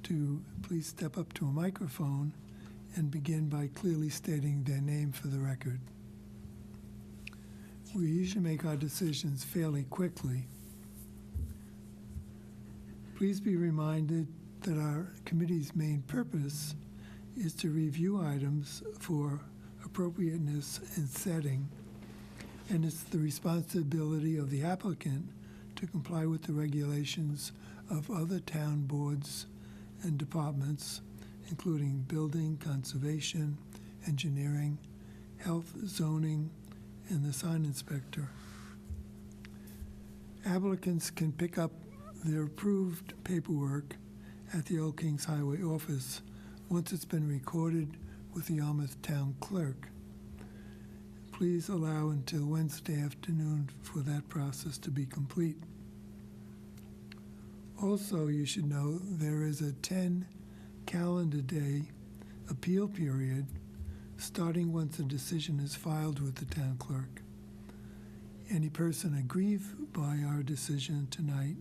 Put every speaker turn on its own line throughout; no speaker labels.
to please step up to a microphone and begin by clearly stating their name for the record. We usually make our decisions fairly quickly. Please be reminded that our committee's main purpose is to review items for appropriateness and setting, and it's the responsibility of the applicant to comply with the regulations of other town boards and departments, including building, conservation, engineering, health, zoning, and the sign inspector. Applicants can pick up their approved paperwork at the Old Kings Highway office once it's been recorded with the Yarmouth Town Clerk. Please allow until Wednesday afternoon for that process to be complete. Also, you should know there is a 10 calendar day appeal period starting once a decision is filed with the town clerk. Any person aggrieved by our decision tonight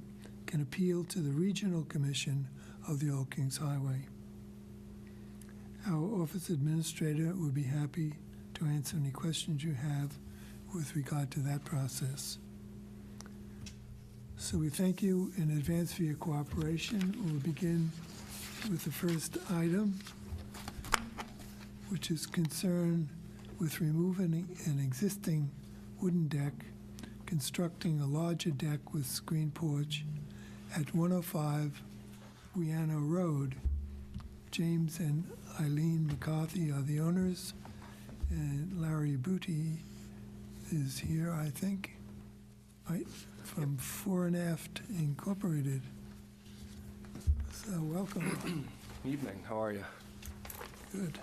can appeal to the Regional Commission of the Old Kings Highway. Our office administrator would be happy to answer any questions you have with regard to that process. So we thank you in advance for your cooperation. We'll begin with the first item, which is concerned with removing an existing wooden deck, constructing a larger deck with screen porch at 105 Wiano Road. James and Eileen McCarthy are the owners, and Larry Booty is here, I think, right, from Fore and Aft Incorporated. So welcome.
Evening, how are you?
Good.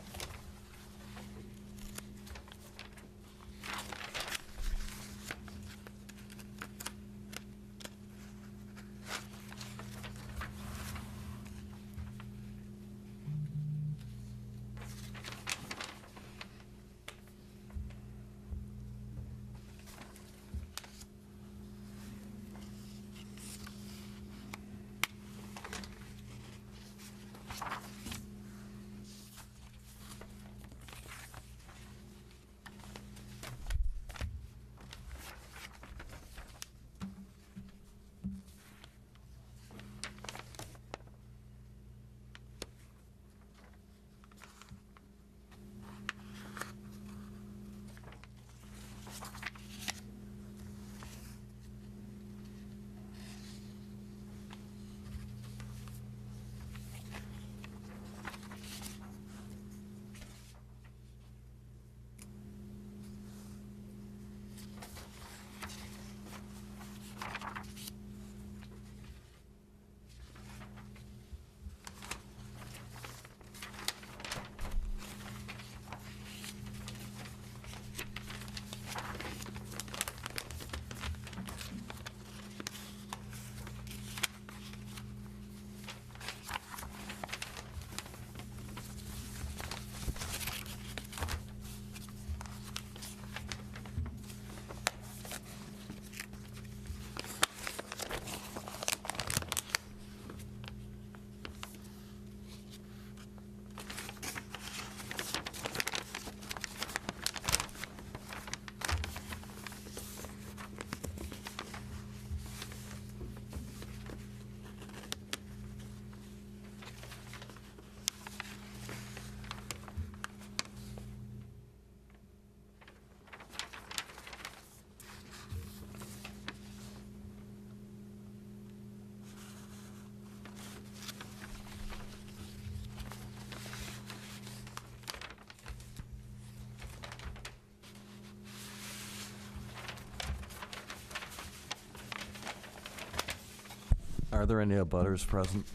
Are there any abutters present?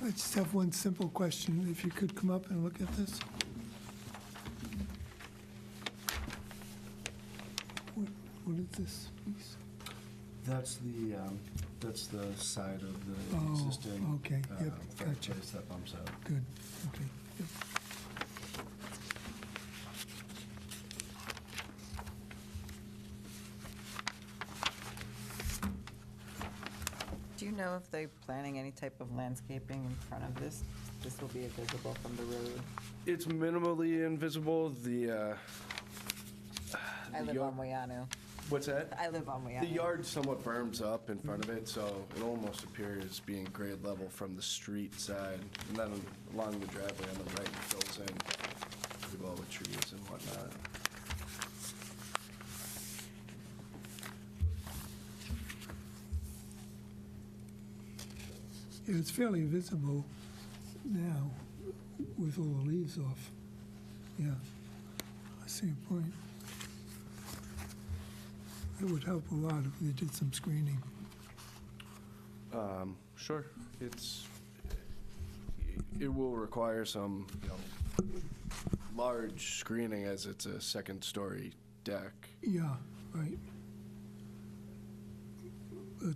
I just have one simple question. If you could come up and look at this. What is this piece?
That's the side of the
Oh,
existing
okay, yep, gotcha.
fireplace that bumps out.
Good, okay. Yep.
Do you know if they're planning any type of landscaping in front of this? This will be visible from the road.
It's minimally invisible.
I live on Wayano.
What's that?
I live on Wayano.
The yard somewhat berms up in front of it, so it almost appears being grade level from the street side. And then along the driveway on the right, it fills in pretty well with trees and whatnot.
Yeah, it's fairly visible now with all the leaves off. Yeah, I see your point. It would help a lot if they did some screening.
Sure. It will require some, large screening as it's a second-story deck.
Yeah, right. But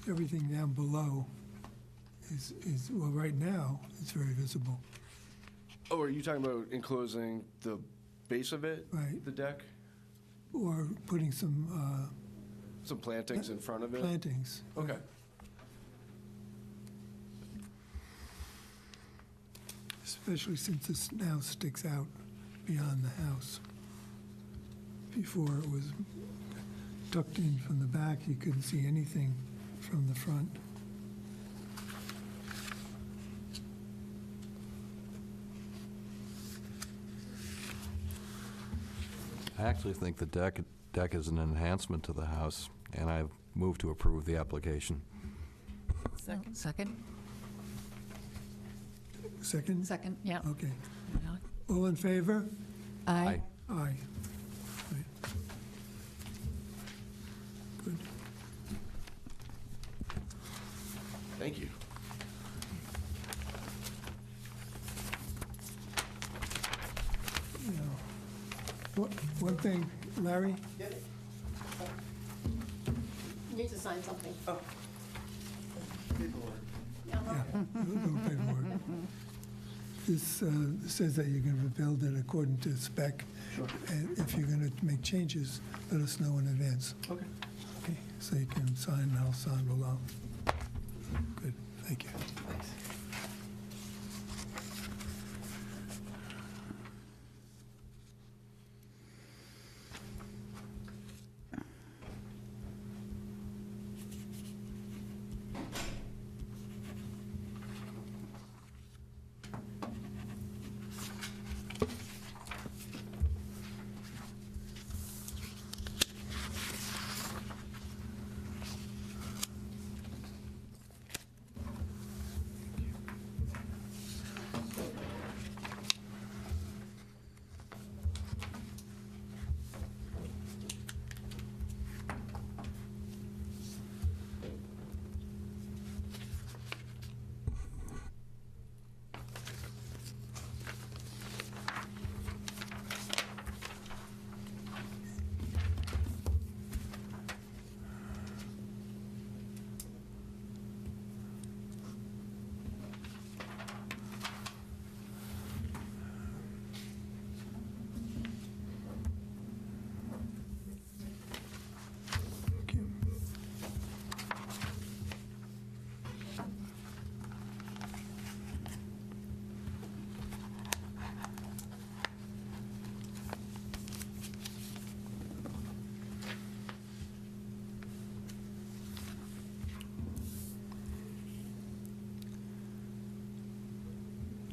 everything down below is, well, right now, it's very visible,
Oh, are you talking about enclosing the base of it?
Right.
The deck?
or putting some
Some plantings in front of it?
plantings.
Okay.
Especially since this now sticks out beyond the house. Before it was tucked in from the back, you couldn't see anything from the front.
I actually think the deck is an enhancement to the house, and I've moved to approve the application.
Second.
Second?
Second?
Second, yeah.
Okay. All in favor?
Aye.
Aye. Right. Good.
Thank you.
Now, one thing, Larry,
Need to sign something.
yeah, no paperwork. This says that you're going to build it according to spec.
Sure.
And if you're going to make changes, let us know in advance.
Okay.
Okay, so you can sign, and I'll sign along. Good, thank you. Thank you.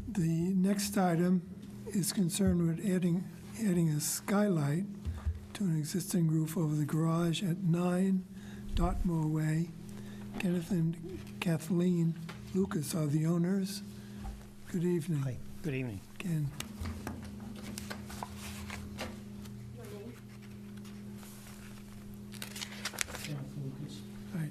The next item is concerned with adding a skylight to an existing roof over the garage at 9 Dartmoor Way. Kenneth and Kathleen Lucas are the owners. Good evening.
Hi, good evening.
Ken.
Your name?
Kenneth Lucas.
Right.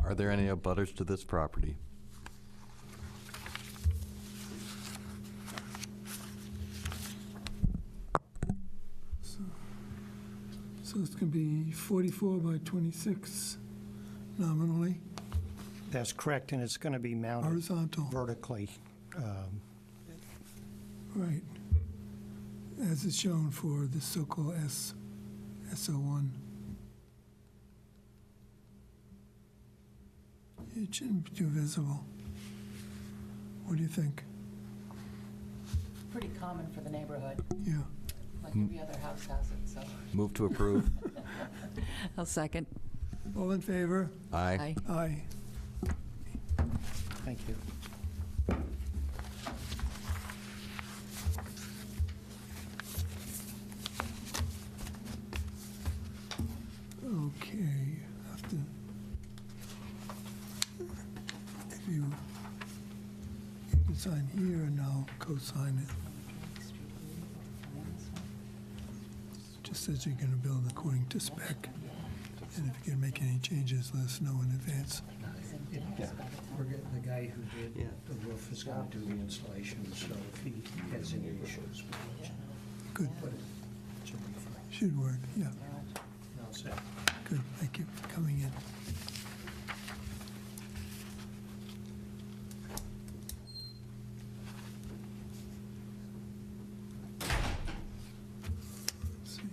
Are there any abutters to this property?
So it's going to be 44 by 26 nominally,
That's correct, and it's going to be mounted
horizontal,
vertically.
right, as is shown for the so-called SO1. It shouldn't be too visible. What do you think?
Pretty common for the neighborhood,
Yeah,
like every other house has it, so.
Move to approve.
I'll second.
all in favor?
Aye.
Aye.
Thank you.
Okay, have to, if you can sign here and I'll co-sign it. Just says you're gonna build according to spec. And if you can make any changes, let us know in advance.
Yeah, we're getting the guy who did the roof is going to do the installation, so if he has any issues,
Good,
but it should be fine.
should work, yeah,
All set.
good, thank you for coming in. Let's see.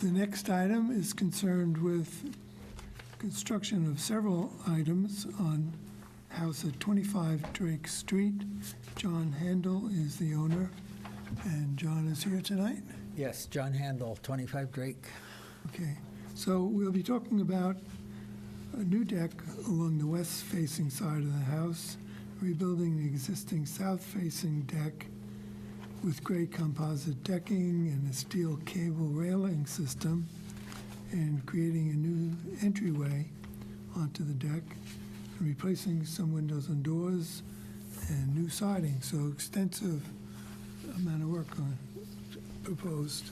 The next item is concerned with construction of several items on house at 25 Drake Street. John Handel is the owner, and John is here tonight.
Yes, John Handel, 25 Drake.
Okay, so we'll be talking about a new deck along the west-facing side of the house, rebuilding the existing south-facing deck with gray composite decking and a steel cable railing system, and creating a new entryway onto the deck, and replacing some windows and doors, and new siding. So extensive amount of work proposed.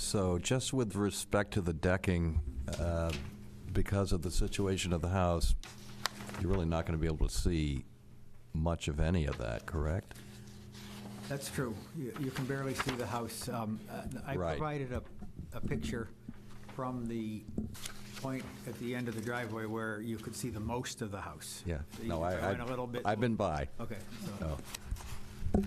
So just with respect to the decking, because of the situation of the house, you're really not going to be able to see much of any of that, correct?
That's true. You can barely see the house. I
Right.
provided a picture from the point at the end of the driveway where you could see the most of the house.
Yeah.
So you
No,
can throw in a little bit.
I've been by.
Okay. so-
No.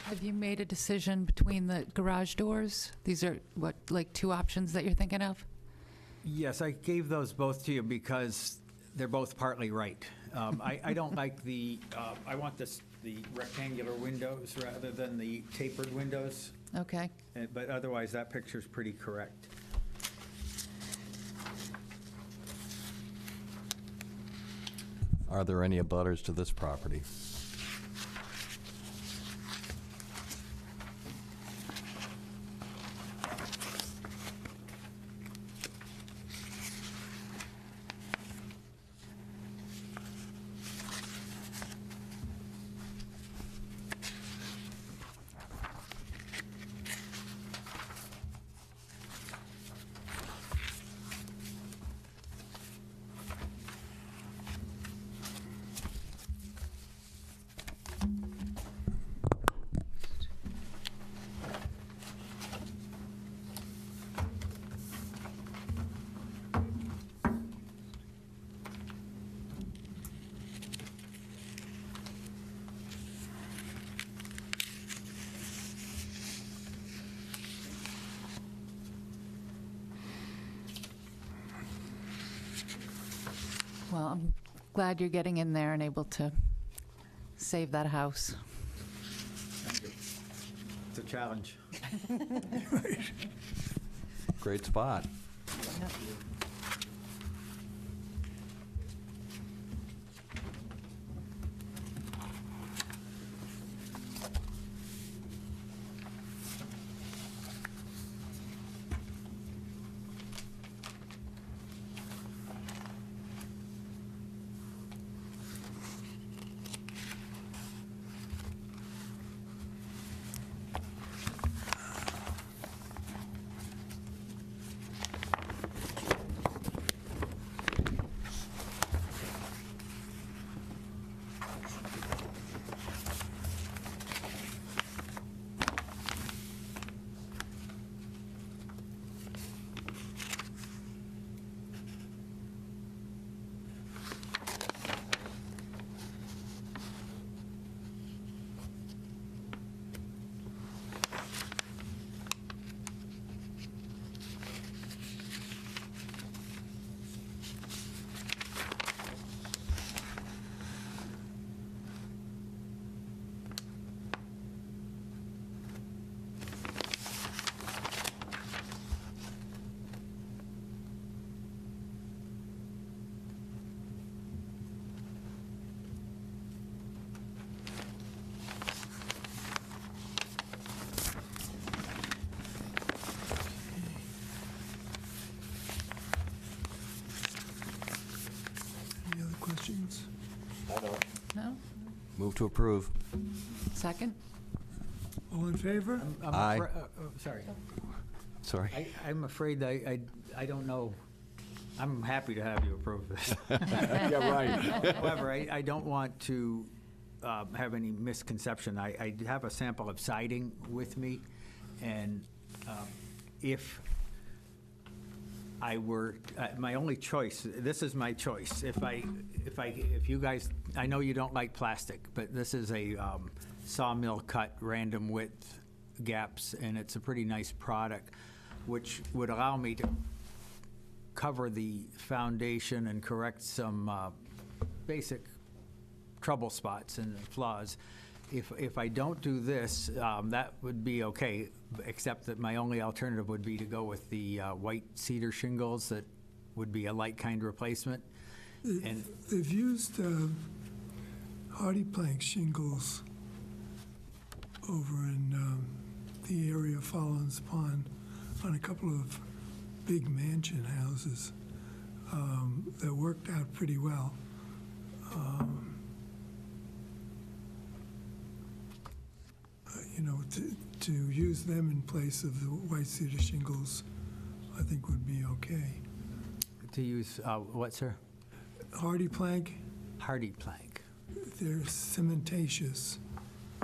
Have you made a decision between the garage doors? These are, what, like two options that you're thinking of?
Yes, I gave those both to you because they're both partly right. I don't like I want the rectangular windows rather than the tapered windows,
Okay.
but otherwise, that picture's pretty correct.
Are there any abutters to this property?
Well, I'm glad you're getting in there and able to save that house.
Thank you. It's a challenge.
Great spot.
Any other questions?
No?
Move to approve.
Second?
All in favor?
I'm
Aye.
Sorry.
Sorry.
I'm afraid I don't know. I'm happy to have you approve this.
Yeah, right.
However, I don't want to have any misconception. I have a sample of siding with me, and if I were, my only choice, this is my choice. If you guys, I know you don't like plastic, but this is a sawmill cut, random width gaps, and it's a pretty nice product. which would allow me to cover the foundation and correct some basic trouble spots and flaws. If I don't do this, that would be okay, except that my only alternative would be to go with the white cedar shingles that would be a like kind replacement. And
They've used hardy plank shingles over in the area of Fallon's Pond on a couple of big mansion houses that worked out pretty well. You know, to use them in place of the white cedar shingles, I think would be okay.
to use, what, sir?
Hardy plank,
Hardy plank.
they're cementatious.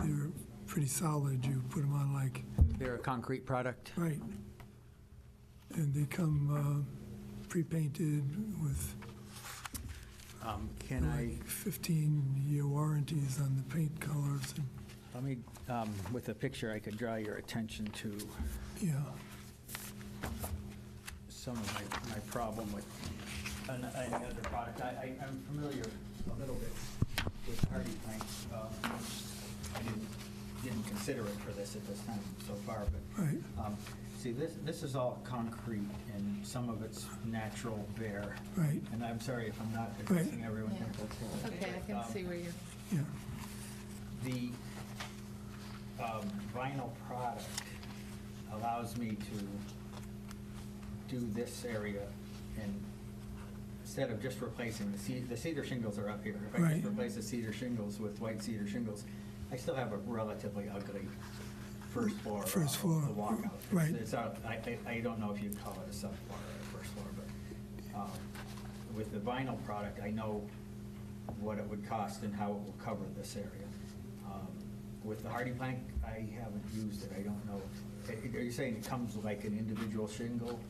They're pretty solid. You put them on like,
They're a concrete product?
right. And they come pre-painted with
Can I,
like 15-year warranties on the paint colors. And,
let me, with a picture, I could draw your attention to
yeah,
some of my problem with any other product. I'm familiar a little bit with hardy plank. I didn't consider it for this at this time so far, but
right.
see, this is all concrete, and some of it's natural bare.
Right.
And I'm sorry if I'm not addressing everyone.
Yeah. Okay, I can see where you're.
Yeah,
The vinyl product allows me to do this area, and instead of just replacing the cedar shingles are up here. If I
Right.
just replace the cedar shingles with white cedar shingles, I still have a relatively ugly first floor.
First
of
floor,
the walkout.
right.
It's out, I don't know if you'd call it a subfloor or a first floor, but with the vinyl product, I know what it would cost and how it will cover this area. With the hardy plank, I haven't used it, I don't know. Are you saying it comes like an individual shingle?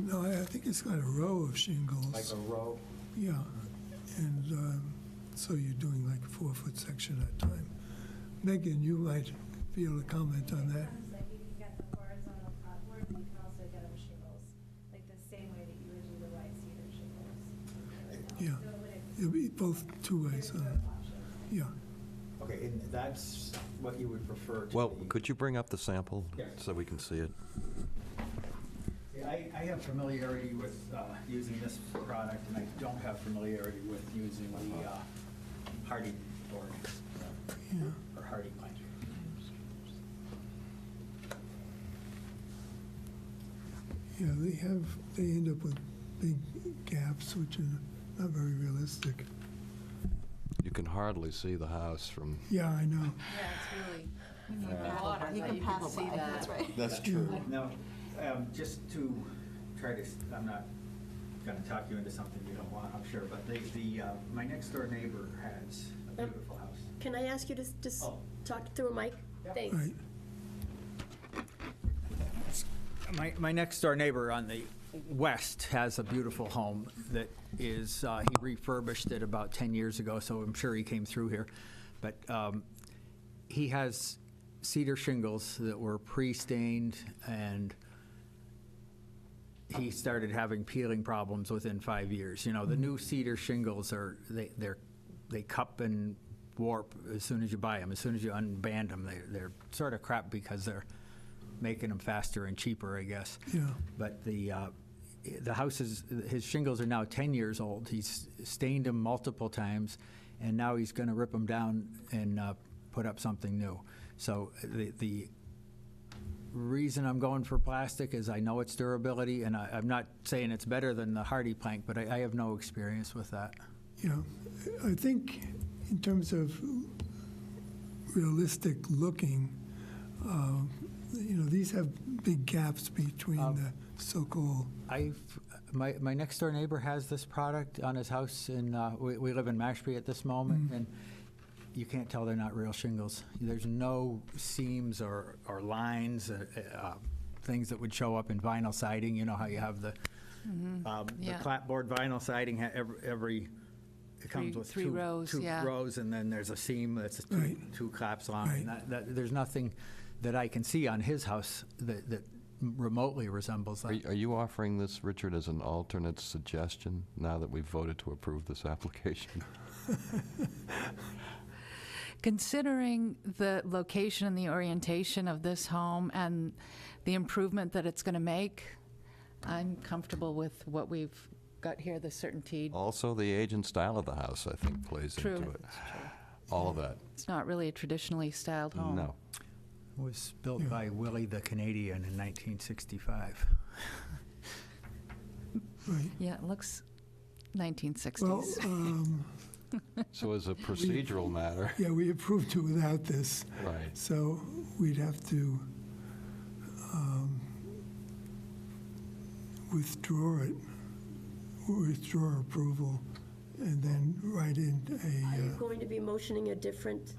no, I think it's got a row of shingles.
Like a row?
Yeah, and so you're doing like a 4-foot section at a time. Megan, you might be able to comment on that.
Like you can get the horizontal clapboard, and you can also get them shingles, like the same way that you would do the white cedar shingles.
Yeah,
So it would-
it'll be both two ways on it. Yeah,
Okay, and that's what you would prefer to
Well,
be?
could you bring up the sample
Yes.
so we can see it?
Yeah, I have familiarity with using this product, and I don't have familiarity with using the hardy board,
yeah.
or hardy plank.
Yeah, they end up with big gaps, which are not very realistic.
You can hardly see the house from,
Yeah, I know.
Yeah, it's really.
Water,
You
that
can
you
pass
see
by,
that.
that's right.
That's true.
Now, just to try to, I'm not going to talk you into something you don't want, I'm sure, but my next door neighbor has a beautiful house.
Can I ask you to just
Oh.
talk through a mic? Thanks.
Right,
My next door neighbor on the west has a beautiful home that is, he refurbished it about 10 years ago, so I'm sure he came through here. But he has cedar shingles that were pre-stained, and he started having peeling problems within 5 years. You know, the new cedar shingles they cup and warp as soon as you buy them. As soon as you unband them, they're sort of crap because they're making them faster and cheaper, I guess.
yeah,
But the house his shingles are now 10 years old. He's stained them multiple times, and now he's going to rip them down and put up something new. So the reason I'm going for plastic is I know its durability, and I'm not saying it's better than the hardy plank, but I have no experience with that.
yeah. I think in terms of realistic looking, these have big gaps between the so-called,
My next door neighbor has this product on his house, and we live in Mashpee at this moment, and you can't tell they're not real shingles. There's no seams or lines, things that would show up in vinyl siding. You know how you have the
Yeah.
clapboard vinyl siding, it comes with
Three
two
rows, yeah.
rows, and then there's a seam that's
Right.
two claps long. And
Right.
there's nothing that I can see on his house that remotely resembles that.
Are you offering this, Richard, as an alternate suggestion now that we've voted to approve this application?
Considering the location and the orientation of this home and the improvement that it's going to make, I'm comfortable with what we've got here, the certainty.
Also, the age and style of the house, I think, plays
True.
into it. All of that.
It's not really a traditionally styled home.
No.
It was built by Willie the Canadian in 1965.
Right.
Yeah, it looks
Well,
1960s.
So as a procedural matter,
yeah, we approved it without this,
right.
so we'd have to withdraw it, withdraw approval, and then write in
Are you
a,
going to be motioning a different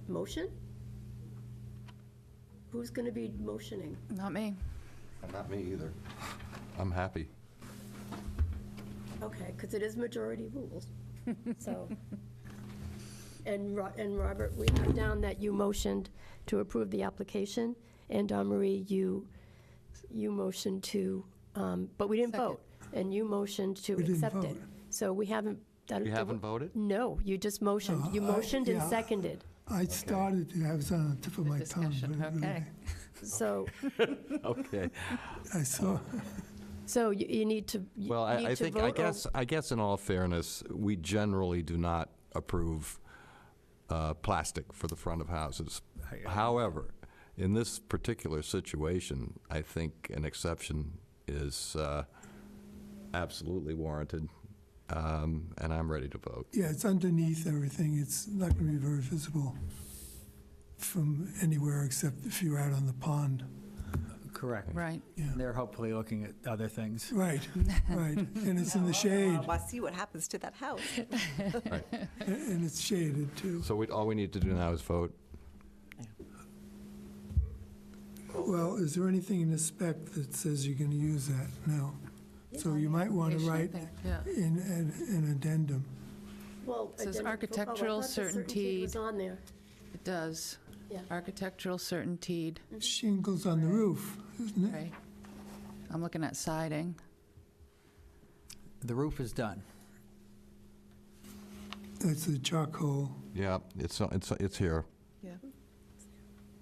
motion? Who's going to be motioning?
Not me.
Not me either. I'm happy.
Okay, because it is majority rules, so. And Robert, we have down that you motioned to approve the application, and Marie, you motioned to, but we didn't
Second.
vote, and you motioned to
We didn't
accept it.
vote.
So we haven't done.
You haven't voted?
No, you just motioned. You
No,
motioned and
yeah.
seconded.
I started, I was on the tip of my tongue.
Discussion,
but
okay.
So,
Okay.
I saw,
so you need to, you
Well, I
need to
think,
vote, or-
I guess in all fairness, we generally do not approve plastic for the front of houses. However, in this particular situation, I think an exception is absolutely warranted, and I'm ready to vote.
yeah, it's underneath everything. It's not going to be very visible from anywhere except if you're out on the pond.
Correct.
Right.
Yeah,
They're hopefully looking at other things.
right, right. And it's in the shade,
I see what happens to that house.
and it's shaded too.
So all we need to do now is vote.
Well, is there anything in the spec that says you're going to use that? No. So you might want to
Application, I
write
think, yeah.
in an addendum.
well.
It says
identif-
architectural
oh, I thought the certainty was
certainty.
on there.
It does.
Yeah.
Architectural certaintied,
Shingles on the roof, isn't it?
right? I'm looking at siding.
The roof is done.
That's the charcoal
Yeah, it's here.
Yeah.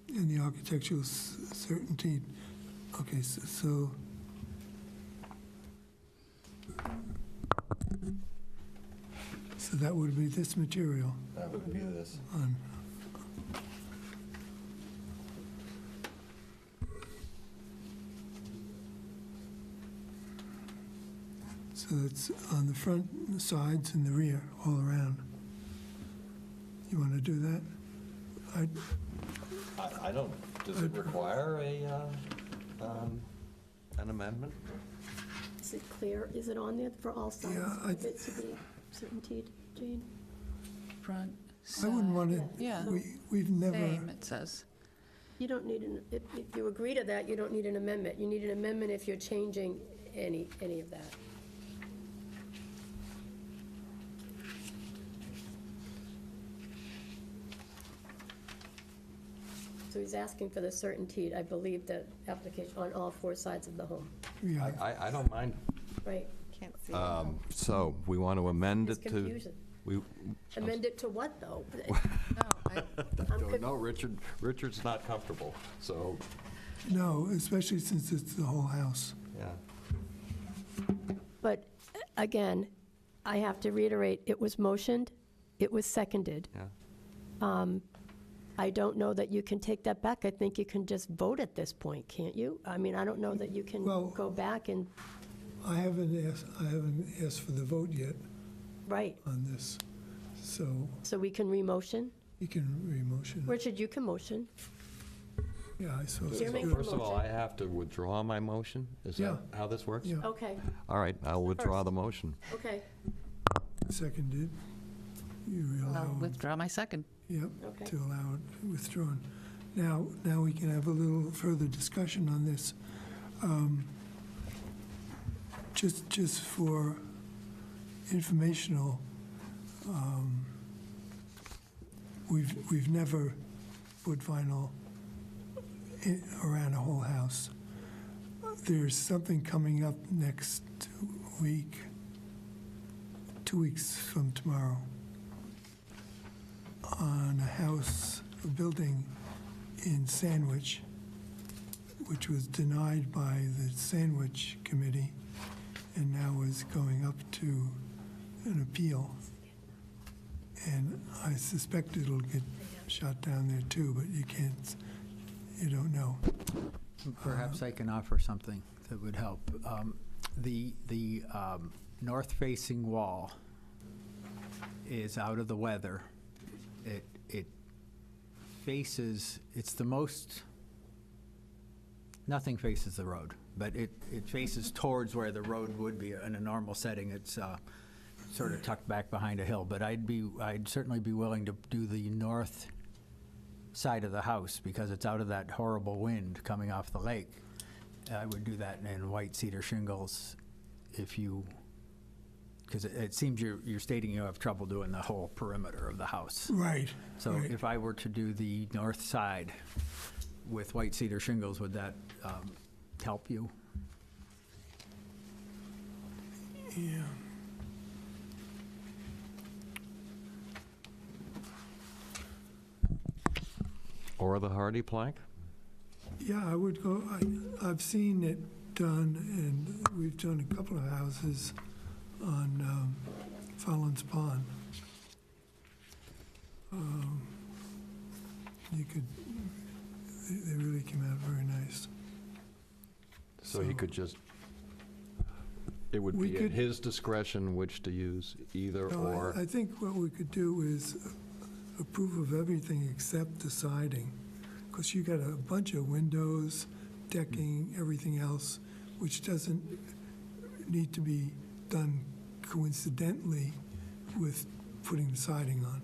and the architectural certainty. Okay, so that would be this material
That would be this.
on. So it's on the front, the sides, and the rear, all around. You want to do that?
I don't, does it require an amendment?
Is it clear? Is it on there for all sides
Yeah,
of it to be certaintied, Jane?
Front,
I wouldn't
side.
want to,
Yeah.
we've never,
Same, it says.
You don't need if you agree to that, you don't need an amendment. You need an amendment if you're changing any of that. So he's asking for the certainty, I believe, the application on all four sides of the home,
yeah,
I don't mind.
right?
Can't see it.
So we want to amend
It's
it to.
confusion.
We
Amend it to what, though?
No, I,
I'm
don't
conf-
know, Richard's not comfortable, so,
no, especially since it's the whole house.
yeah.
But, again, I have to reiterate, it was motioned, it was seconded.
Yeah.
I don't know that you can take that back. I think you can just vote at this point, can't you? I mean, I don't know that you can
Well-
go back and,
I haven't asked for the vote yet
right,
on this, so
so we can re-motion.
you can re-motion. it.
Richard, you can motion.
Yeah, I suppose.
You're
it's
making
good.
First of all, I have to withdraw my motion? Is that
Yeah.
how this works?
Yeah,
Okay,
All right, I'll withdraw the motion.
okay,
seconded. You allow,
I'll withdraw my second.
yep,
okay.
to allow it withdrawn. Now we can have a little further discussion on this. Just for informational, we've never put vinyl around a whole house. there's something coming up next week, 2 weeks from tomorrow, on a house, a building in Sandwich, which was denied by the Sandwich Committee and now is going up to an appeal. And I suspect it'll get shot down there too, but you don't know.
Perhaps I can offer something that would help. The north-facing wall is out of the weather. It faces, it's the most, nothing faces the road, but it faces towards where the road would be in a normal setting. It's sort of tucked back behind a hill, but I'd certainly be willing to do the north side of the house because it's out of that horrible wind coming off the lake. I would do that in white cedar shingles if you, because it seems you're stating you have trouble doing the whole perimeter of the house.
Right.
So
right.
if I were to do the north side with white cedar shingles, would that help you?
Yeah.
Or the hardy plank?
Yeah, I would go, I've seen it done, and we've done a couple of houses on Fallon's Pond. They really came out very nice.
So he could just, it would
We
be at
could-
his discretion which to use, either
No,
or.
I think what we could do is approve of everything except the siding, because you got a bunch of windows, decking, everything else, which doesn't need to be done coincidentally with putting the siding on.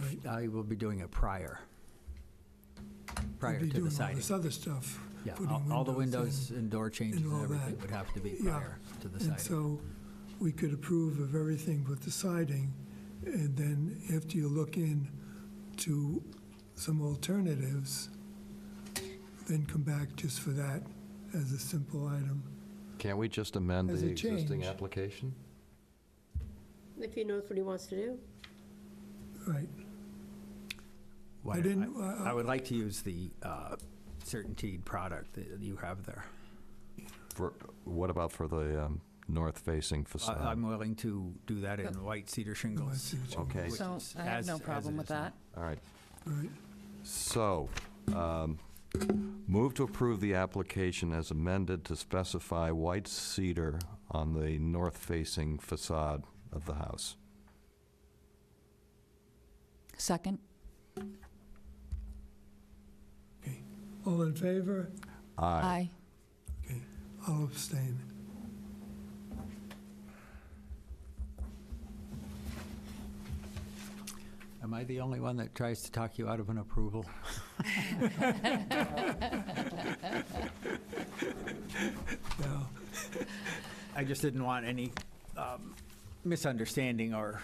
Right?
I will be doing it prior
You'd be
to
doing
the
all
siding.
this other stuff.
Yeah,
putting
all the windows
in
and door changes
and
and
all
everything
that.
would have to be
Yeah.
prior to the
And
siding.
so we could approve of everything but the siding, and then after you look in to some alternatives, then come back just for that as a simple item.
Can't we just amend
As
the
a
existing
change.
application?
If he knows what he wants to do.
Right.
Why-
I didn't-
I would like to use the CertainTeed product that you have there.
What about for the north-facing
I'm
facade?
willing to do that in white cedar
Oh, I
shingles.
see what you mean.
Okay.
which
So
is
I have
as-
no
as it
problem with
is now.
that.
All right.
Right.
So, move to approve the application as amended to specify white cedar on the north-facing facade of the house.
Second?
Okay. All in favor?
Aye.
Okay. I'll abstain.
Am I the only one that tries to talk you out of an approval?
No.
I just didn't want any misunderstanding or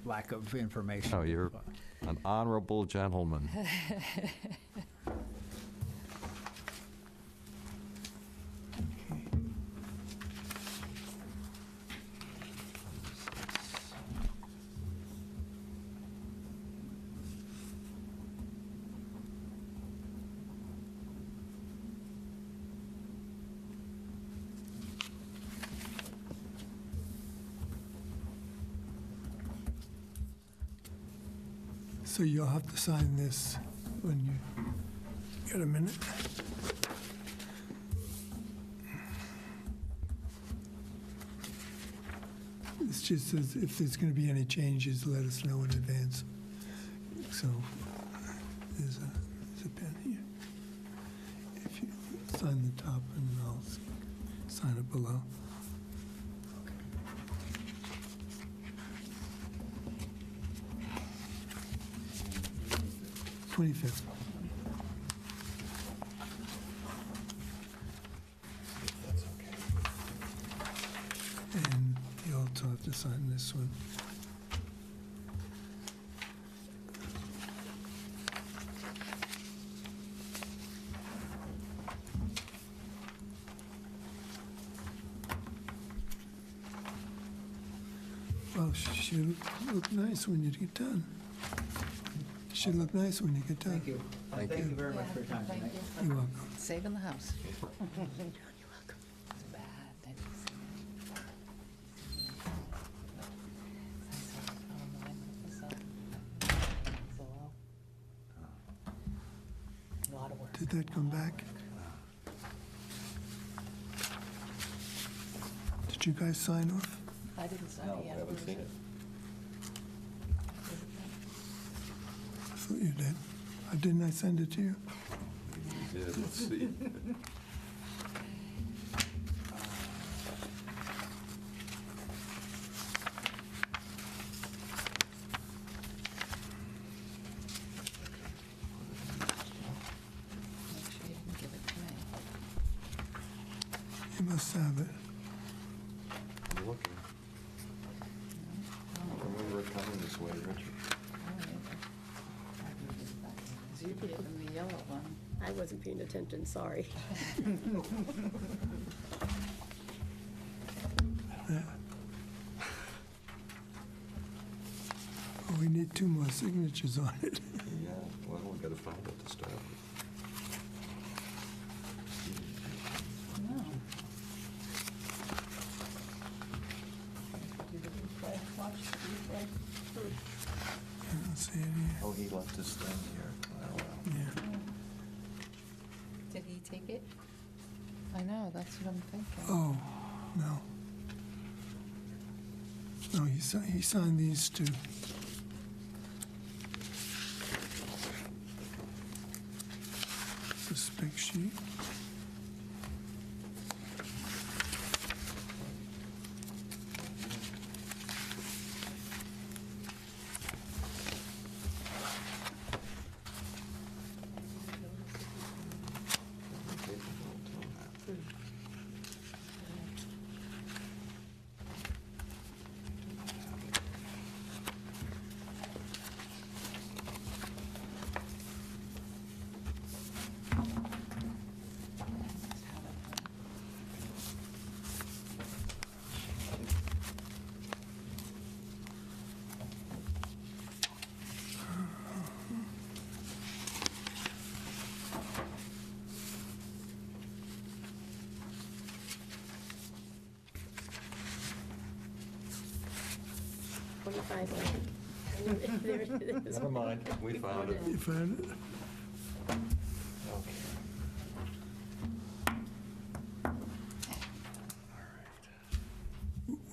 lack of information.
Oh, you're an honorable gentleman.
So you'll have to sign this when you get a minute. It's just as if there's going to be any changes, let us know in advance. So there's a pen here. If you sign the top and I'll sign it below. 25th. And you also have to sign this one. Should look nice when you get done. Should look nice when you get done.
Thank you. Thank you very much for your time
Thank
tonight.
you.
You're welcome.
Saving the house.
It's bad. A lot of work.
Did that come back? Did you guys sign off?
I didn't sign it yet.
haven't seen it.
I thought you did. Didn't I send it to you?
Yeah, let's see.
Make sure you didn't give it to me.
You must have it.
I'm looking. I remember it coming this way, Richard.
You gave him the yellow one.
I wasn't paying attention, sorry.
Oh, we need 2 more signatures on it.
Yeah, well, we gotta find it to start with.
No.
I don't see it here.
Oh, he left his thing here. Oh, well.
Yeah.
Did he take it?
I know, that's what I'm thinking.
Oh, no. No, he signed these 2. The spec sheet.
There it is.
Never mind, we found it.
You found it?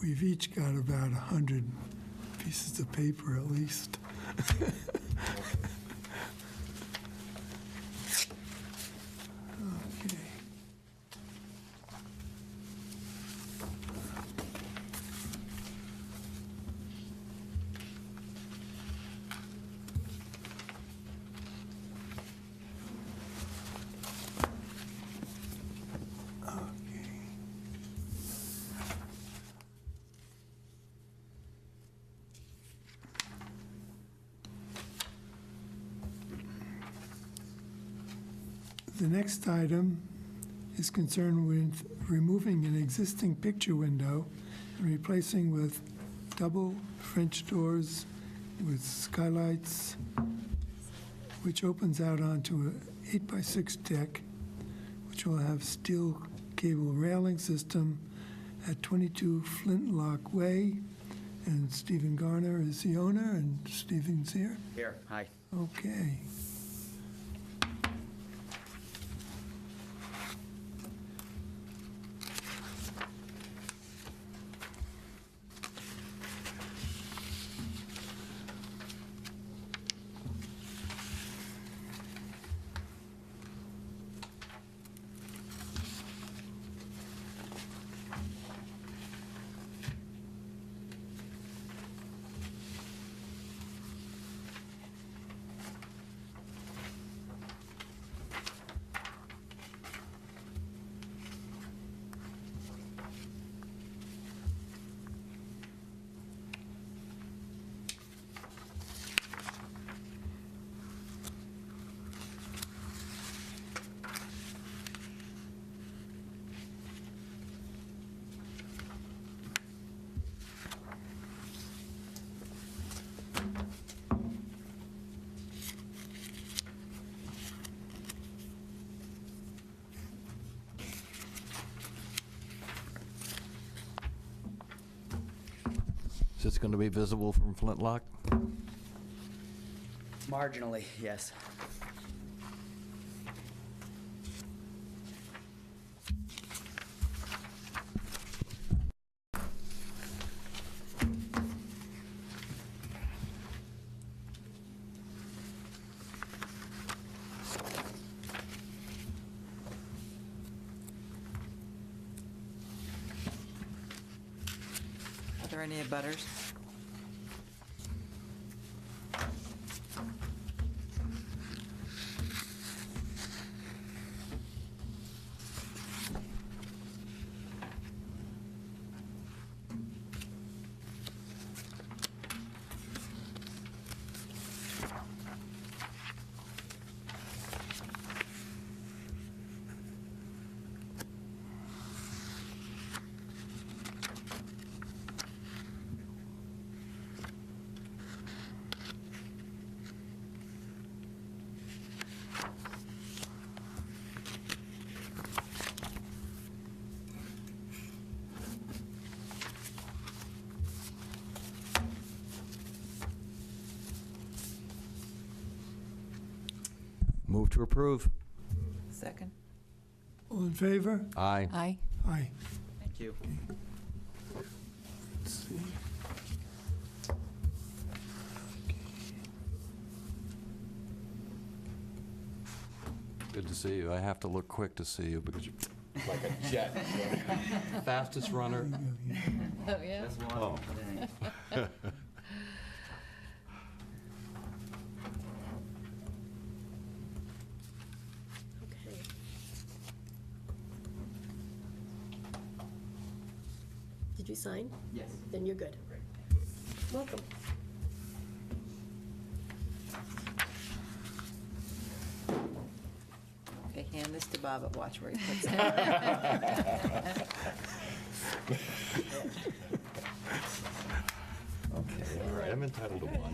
We've each got about 100 pieces of paper at least. Okay. The next item is concerned with removing an existing picture window and replacing with double French doors with skylights, which opens out onto an 8x6 deck, which will have steel cable railing system at 22 Flintlock Way. And Stephen Garner is the owner, and Stephen's here.
Here, hi.
Okay.
going to be visible from Flintlock?
Marginally, yes.
Are there any abutters?
Move to approve.
Second?
All in favor?
Aye.
Aye.
Aye.
Thank you.
Let's see.
Good to see you. I have to look quick to see you because you're like a jet. Fastest runner.
Oh, yeah?
That's
Oh.
one.
Okay. Did you sign?
Yes.
Then you're good. Welcome.
Okay, hand this to Bob, but watch where he puts it.
Okay, all right, I'm entitled to one.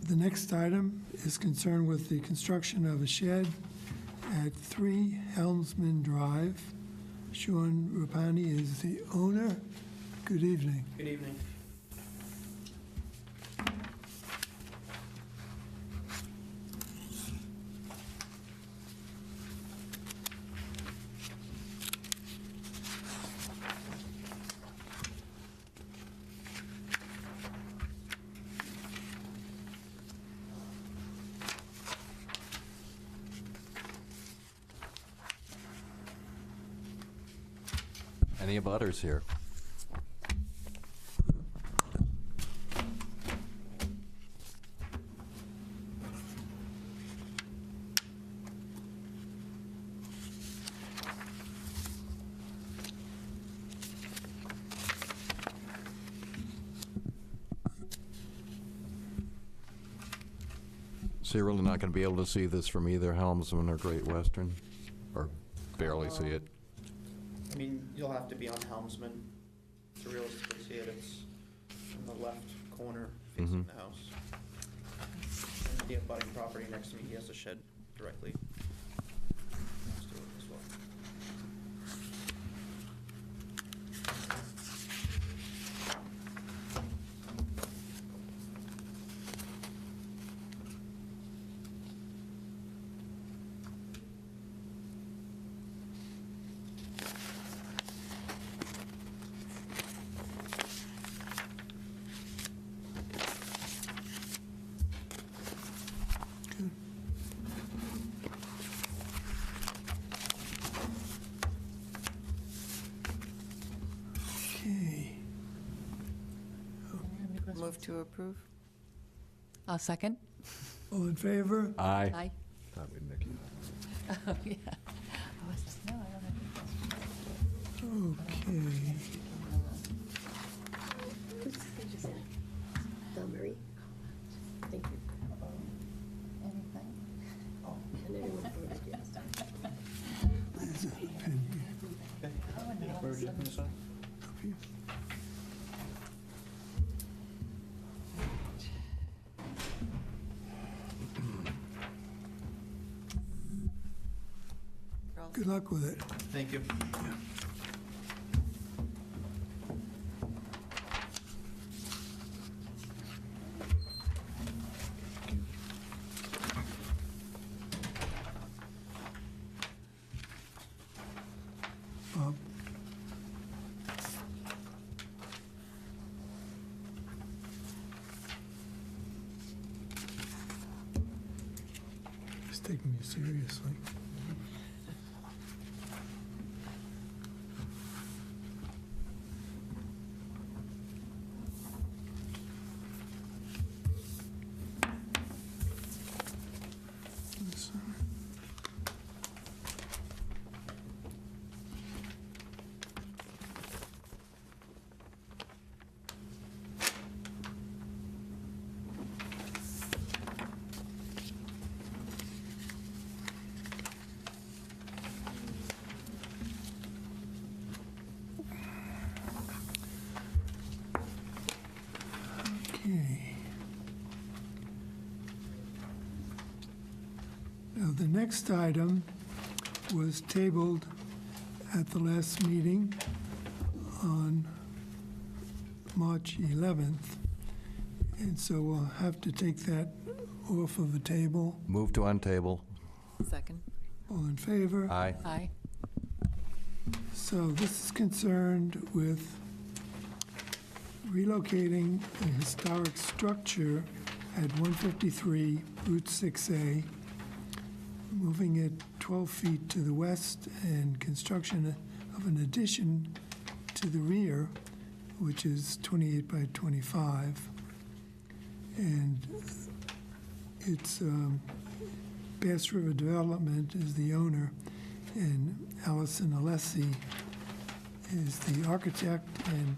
The next item is concerned with the construction of a shed at 3 Helmsman Drive. Sean Rapani is the owner. Good evening.
Good evening.
Any abutters here? So you're really not going to be able to see this from either Helmsman or Great Western? Or barely see it?
I mean, you'll have to be on Helmsman to realistically see it. It's in the left corner facing the house. And the abutting property next to me, he has a shed directly next to it as well.
Okay.
Move to approve?
I'll second.
All in favor?
Aye.
Aye.
Thought we'd make you.
Oh, yeah. No, I don't have any questions.
Okay.
Don Marie. Thank you.
Anything?
And everyone voted yes.
There's a pen here.
Where would you like me to sign?
Up here. Good luck with it.
Thank you.
Bob? He's taking me seriously. Okay. Now, the next item was tabled at the last meeting on March 11th, and so we'll have to take that off of the table.
Move to untable.
Second.
All in favor?
Aye.
Aye.
So this is concerned with relocating a historic structure at 153 Route 6A, moving it 12 feet to the west, and construction of an addition to the rear, which is 28 by 25. And it's Bass River Development is the owner, and Allison Alessi is the architect, and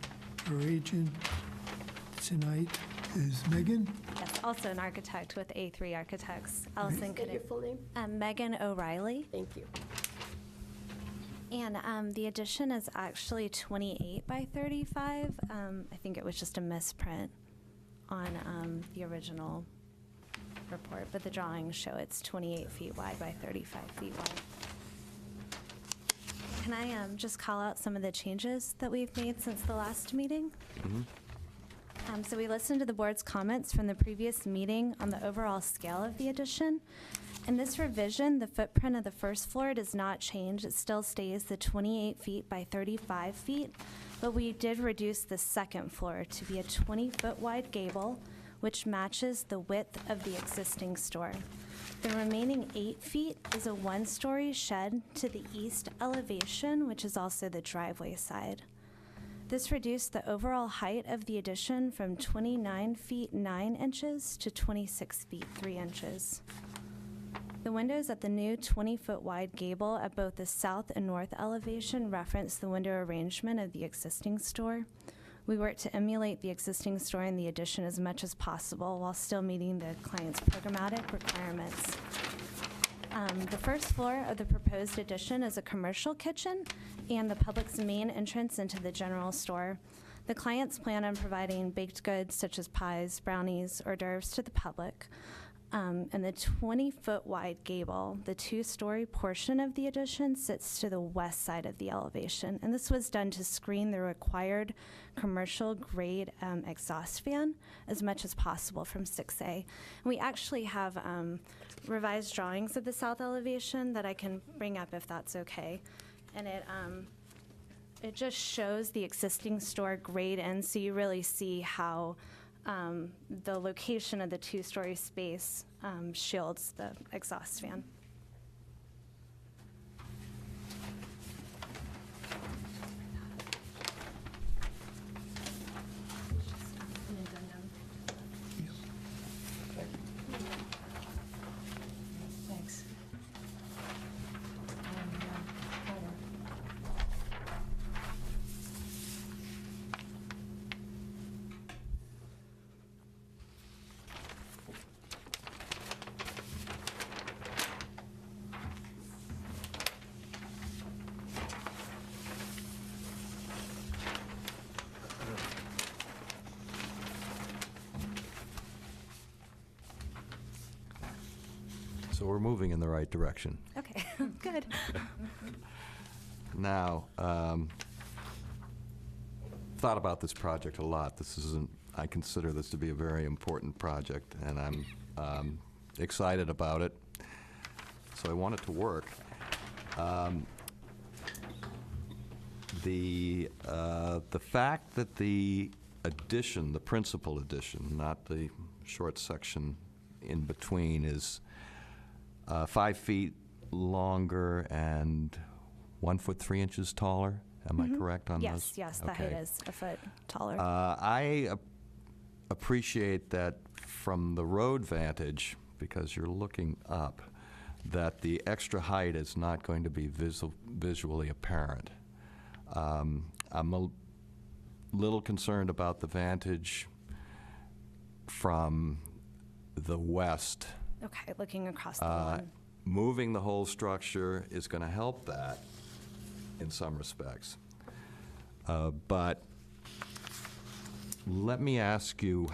her agent tonight is Megan.
Yes, also an architect with A3 Architects. Allison,
State
could
your full name?
Megan O'Reilly.
Thank you.
And the addition is actually 28 by 35. I think it was just a misprint on the original report, but the drawings show it's 28 feet wide by 35 feet wide. Can I just call out some of the changes that we've made since the last meeting? So we listened to the board's comments from the previous meeting on the overall scale of the addition. In this revision, the footprint of the first floor does not change. It still stays the 28 feet by 35 feet, but we did reduce the second floor to be a 20-foot wide gable, which matches the width of the existing store. The remaining 8 feet is a one-story shed to the east elevation, which is also the driveway side. This reduced the overall height of the addition from 29 feet 9 inches to 26 feet 3 inches. The windows at the new 20-foot wide gable at both the south and north elevation reference the window arrangement of the existing store. We worked to emulate the existing store in the addition as much as possible while still meeting the client's programmatic requirements. The first floor of the proposed addition is a commercial kitchen and the public's main entrance into the general store. The clients plan on providing baked goods such as pies, brownies, hors d'oeuvres to the public. And the 20-foot wide gable, the two-story portion of the addition, sits to the west side of the elevation. And this was done to screen the required commercial grade exhaust fan as much as possible from 6A. And we actually have revised drawings of the south elevation that I can bring up if that's okay. And it just shows the existing store grade in, so you really see how the location of the two-story space shields the exhaust fan.
So we're moving in the right direction.
Okay, good.
Now, thought about this project a lot. I consider this to be a very important project, and I'm excited about it. So I want it to work. The fact that the addition, the principal addition, not the short section in between, is 5 feet longer and 1 foot 3 inches taller. Am I correct on those?
Yes, the height
Okay.
is a foot taller.
I appreciate that from the road vantage, because you're looking up, that the extra height is not going to be visually apparent. I'm a little concerned about the vantage from the west.
Okay, looking across the lawn.
Moving the whole structure is going to help that in some respects. But let me ask you,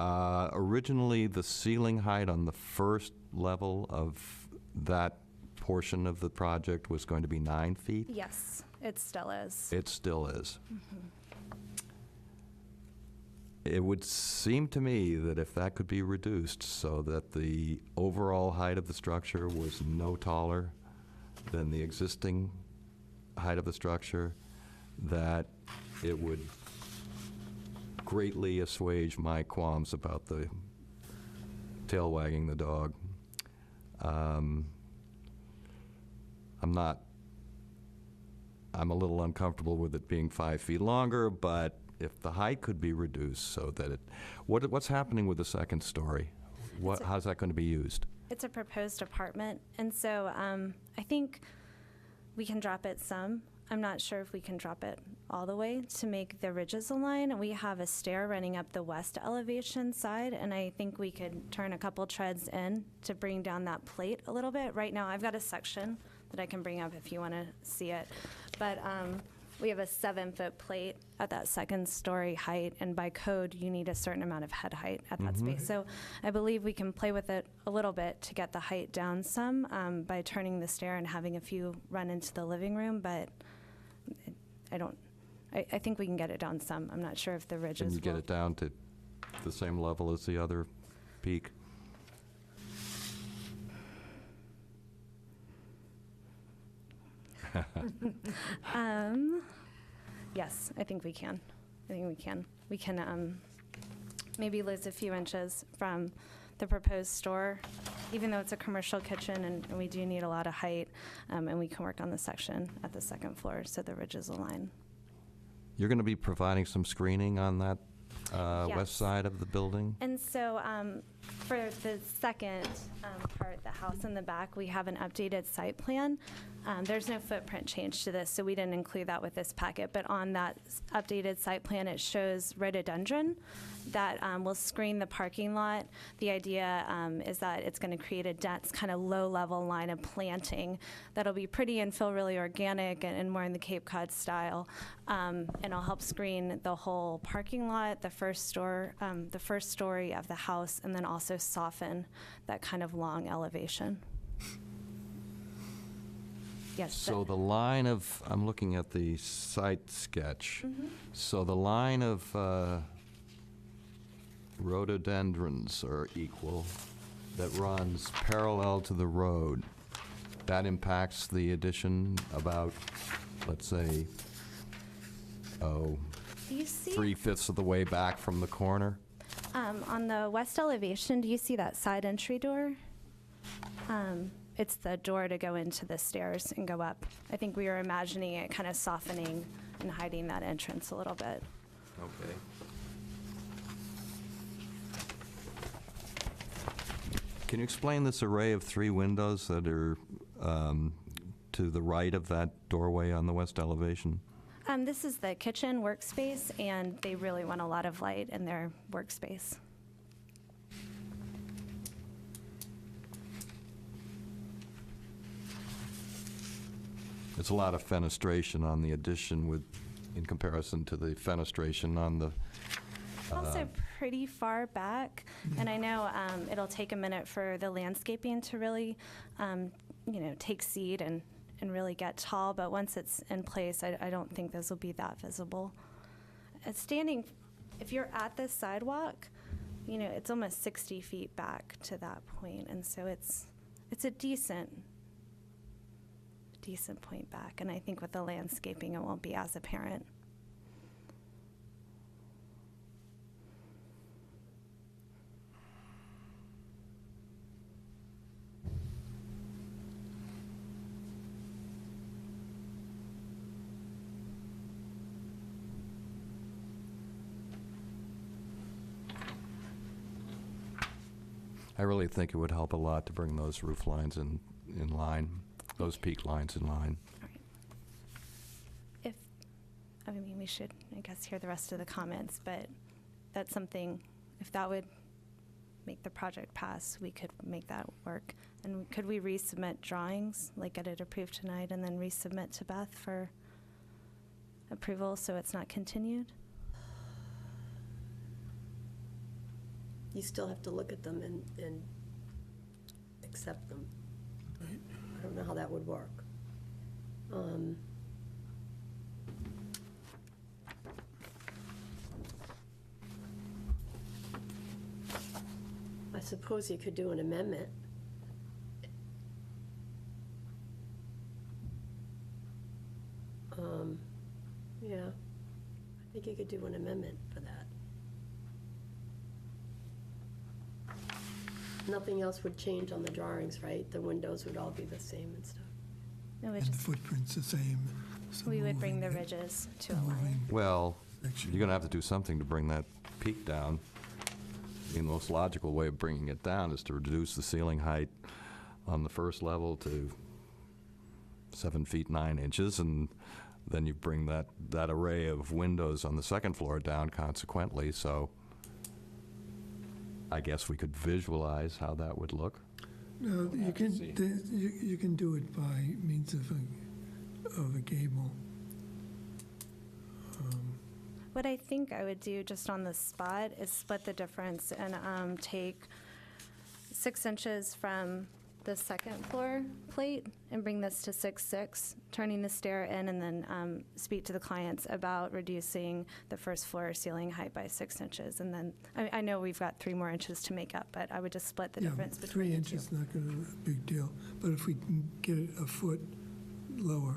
originally the ceiling height on the first level of that portion of the project was going to be 9 feet?
Yes, it still is.
It still is. It would seem to me that if that could be reduced so that the overall height of the structure was no taller than the existing height of the structure, that it would greatly assuage my qualms about the tail wagging the dog. I'm a little uncomfortable with it being 5 feet longer, but if the height could be reduced so that what's happening with the second story? How's that going to be used?
It's a proposed apartment, and so I think we can drop it some. I'm not sure if we can drop it all the way to make the ridges align. We have a stair running up the west elevation side, and I think we could turn a couple treads in to bring down that plate a little bit. Right now, I've got a section that I can bring up if you want to see it. But we have a 7-foot plate at that second story height, and by code, you need a certain amount of head height at that space. So I believe we can play with it a little bit to get the height down some by turning the stair and having a few run into the living room, but I think we can get it down some. I'm not sure if the ridges
Can you get
will-
it down to the same level as the other peak?
Yes, I think we can. We can maybe lose a few inches from the proposed store, even though it's a commercial kitchen and we do need a lot of height, and we can work on the section at the second floor so the ridges align.
You're going to be providing some screening on that
Yes.
west side of the building?
And so for the second part, the house in the back, we have an updated site plan. There's no footprint change to this, so we didn't include that with this packet. But on that updated site plan, it shows rhododendron that will screen the parking lot. The idea is that it's going to create a dense, kind of low-level line of planting that'll be pretty and feel really organic and more in the Cape Cod style. And it'll help screen the whole parking lot, the first story of the house, and then also soften that kind of long elevation. Yes.
So the line of, I'm looking at the site sketch. So the line of rhododendrons are equal, that runs parallel to the road. That impacts the addition about, let's say,
Do you see
3/5 of the way back from the corner?
on the west elevation? Do you see that side entry door? It's the door to go into the stairs and go up. I think we were imagining it kind of softening and hiding that entrance a little bit.
Okay. Can you explain this array of 3 windows that are to the right of that doorway on the west elevation?
This is the kitchen workspace, and they really want a lot of light in their workspace.
It's a lot of fenestration on the addition in comparison to the fenestration on the
also pretty far back, and I know it'll take a minute for the landscaping to really, take seed and really get tall, but once it's in place, I don't think those will be that visible. If you're at the sidewalk, it's almost 60 feet back to that point, and so it's a decent point back, and I think with the landscaping, it won't be as apparent.
I really think it would help a lot to bring those roof lines in line, those peak lines in line.
We should, I guess, hear the rest of the comments, but that's something, if that would make the project pass, we could make that work. And could we resubmit drawings, like get it approved tonight, and then resubmit to Beth for approval so it's not continued?
You still have to look at them and accept them. I don't know how that would work. I suppose you could do an amendment. Yeah, I think you could do an amendment for that. Nothing else would change on the drawings, right? The windows would all be the same and stuff.
It would
And the
just,
footprint's the same. so
we would bring the
moving it-
ridges to a line.
moving
Well,
section.
you're going to have to do something to bring that peak down. The most logical way of bringing it down is to reduce the ceiling height on the first level to 7 feet 9 inches, and then you bring that array of windows on the second floor down consequently. So I guess we could visualize how that would look.
No, you
have to
can,
see.
you can do it by means of a gable.
What I think I would do just on the spot is split the difference and take 6 inches from the second floor plate and bring this to 6'6", turning the stair in, and then speak to the clients about reducing the first floor ceiling height by 6 inches. And then, I know we've got 3 more inches to make up, but I would just split the
Yeah,
difference
3
between the two.
inches, not gonna be a big deal, but if we can get it a foot lower,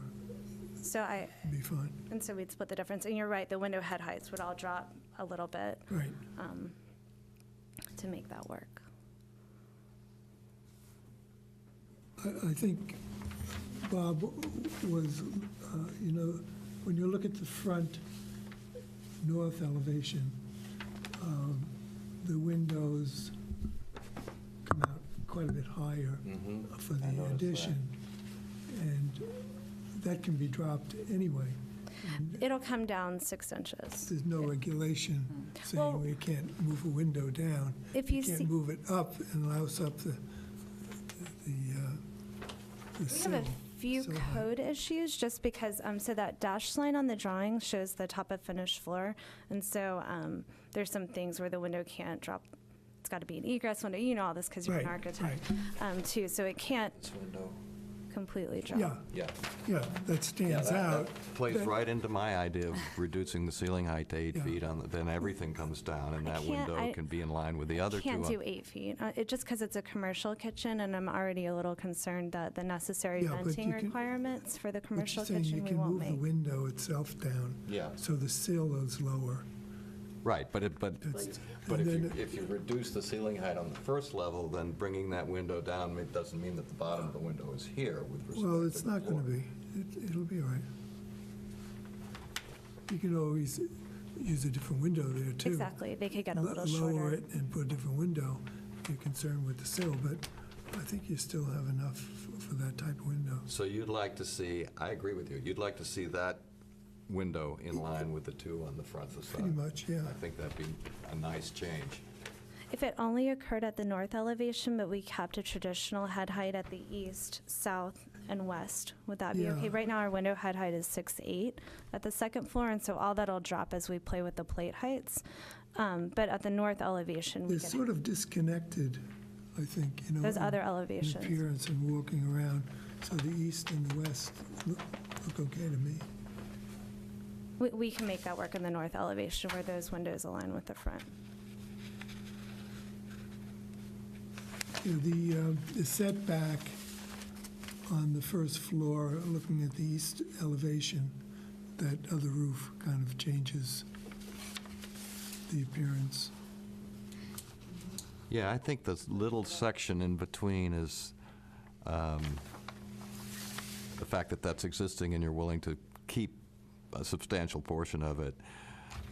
So
it'd be fine.
and so we'd split the difference. And you're right, the window head heights would all drop a little bit
Right.
to make that work.
I think Bob was, when you look at the front north elevation, the windows come out quite a bit higher for
I
the
noticed that.
addition. And that can be dropped anyway. And
It'll come down 6 inches.
there's no regulation
Well-
saying we can't move a window down.
If you see,
Can't move it up and louse up the
we have
sill.
a few
so high.
code issues, just because, so that dashed line on the drawing shows the top of finished floor, and so there's some things where the window can't drop. It's got to be an egress window, you know all this because you're an
Right,
architect, too, so it can't
This window.
completely drop.
Yeah,
Yeah.
that stands out.
Plays
That-
right into my idea of reducing the ceiling height to 8
Yeah.
feet, then everything comes down, and
I
that
can't-
window can be in line with the other two.
Can't do 8 feet, just because it's a commercial kitchen, and I'm already a little concerned that the necessary
Yeah, but
venting
you can-
requirements for the
But
commercial
you're saying
kitchen
you
we
can
won't
move the
make.
window itself down,
Yeah,
so the sill is lower.
right, but
That's-
But
and
if you,
then-
if you reduce the ceiling height on the first level, then bringing that window down, it doesn't mean that the bottom of the window is here with respect to the
Well, it's not going to
floor.
be. It'll be all right. You can always use a different window there, too.
Exactly, they could get a
Lo-
little
Lower
shorter.
it and put a different window if you're concerned with the sill, but I think you still have enough for that type of window.
So you'd like to see, I agree with you, you'd like to see that window in line with the two on the front facade.
Pretty much, yeah.
I think that'd be a nice change.
If it only occurred at the north elevation, but we kept a traditional head height at the east, south, and west, would that be okay?
Yeah.
Right now, our window head height is 6'8" at the second floor, and so all that'll drop as we play with the plate heights. But at the north elevation, we
They're
could,
sort of disconnected, I think,
those other
in
elevations.
appearance and walking around. So the east and the west look okay to me.
We can make that work in the north elevation where those windows align with the front.
The setback on the first floor, looking at the east elevation, that other roof kind of changes the appearance.
Yeah, I think this little section in between is the fact that that's existing and you're willing to keep a substantial portion of it.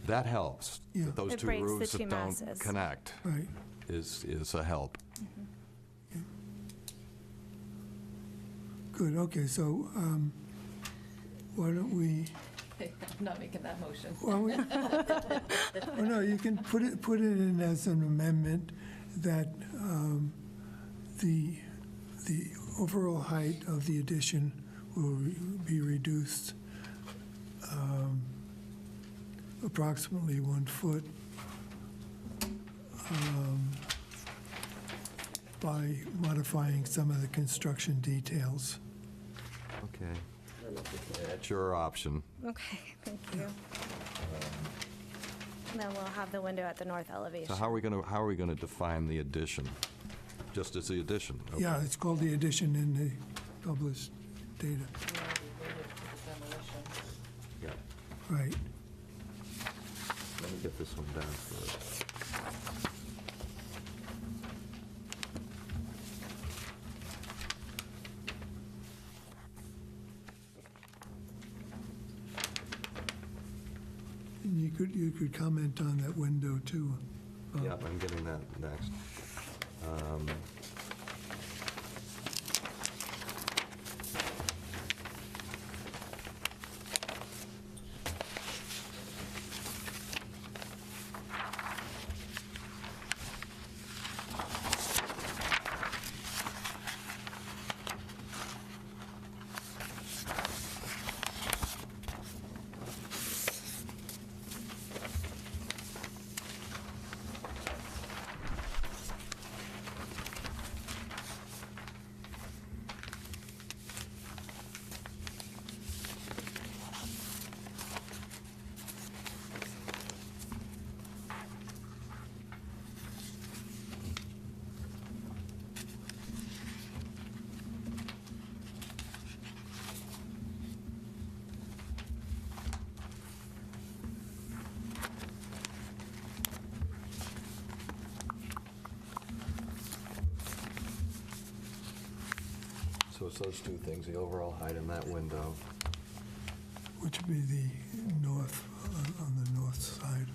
That helps.
Yeah.
Those
It
two
breaks the
roofs
two
that don't
masses.
connect
Right.
is a help.
Good, okay, so why don't we,
I'm not making that motion.
well, well, no, you can put it in as an amendment that the overall height of the addition will be reduced approximately 1 foot by modifying some of the construction details.
Okay. That's your option.
Okay, thank you. And then we'll have the window at the north elevation.
So how are we gonna define the addition? Just as the addition? Okay.
Yeah, it's called the addition in the published data.
Yeah.
Right.
Let me get this one down first.
And you could comment on that window too.
Yeah, I'm getting that next. So it's those two things, the overall height in that window.
Which would be the north, on the north side.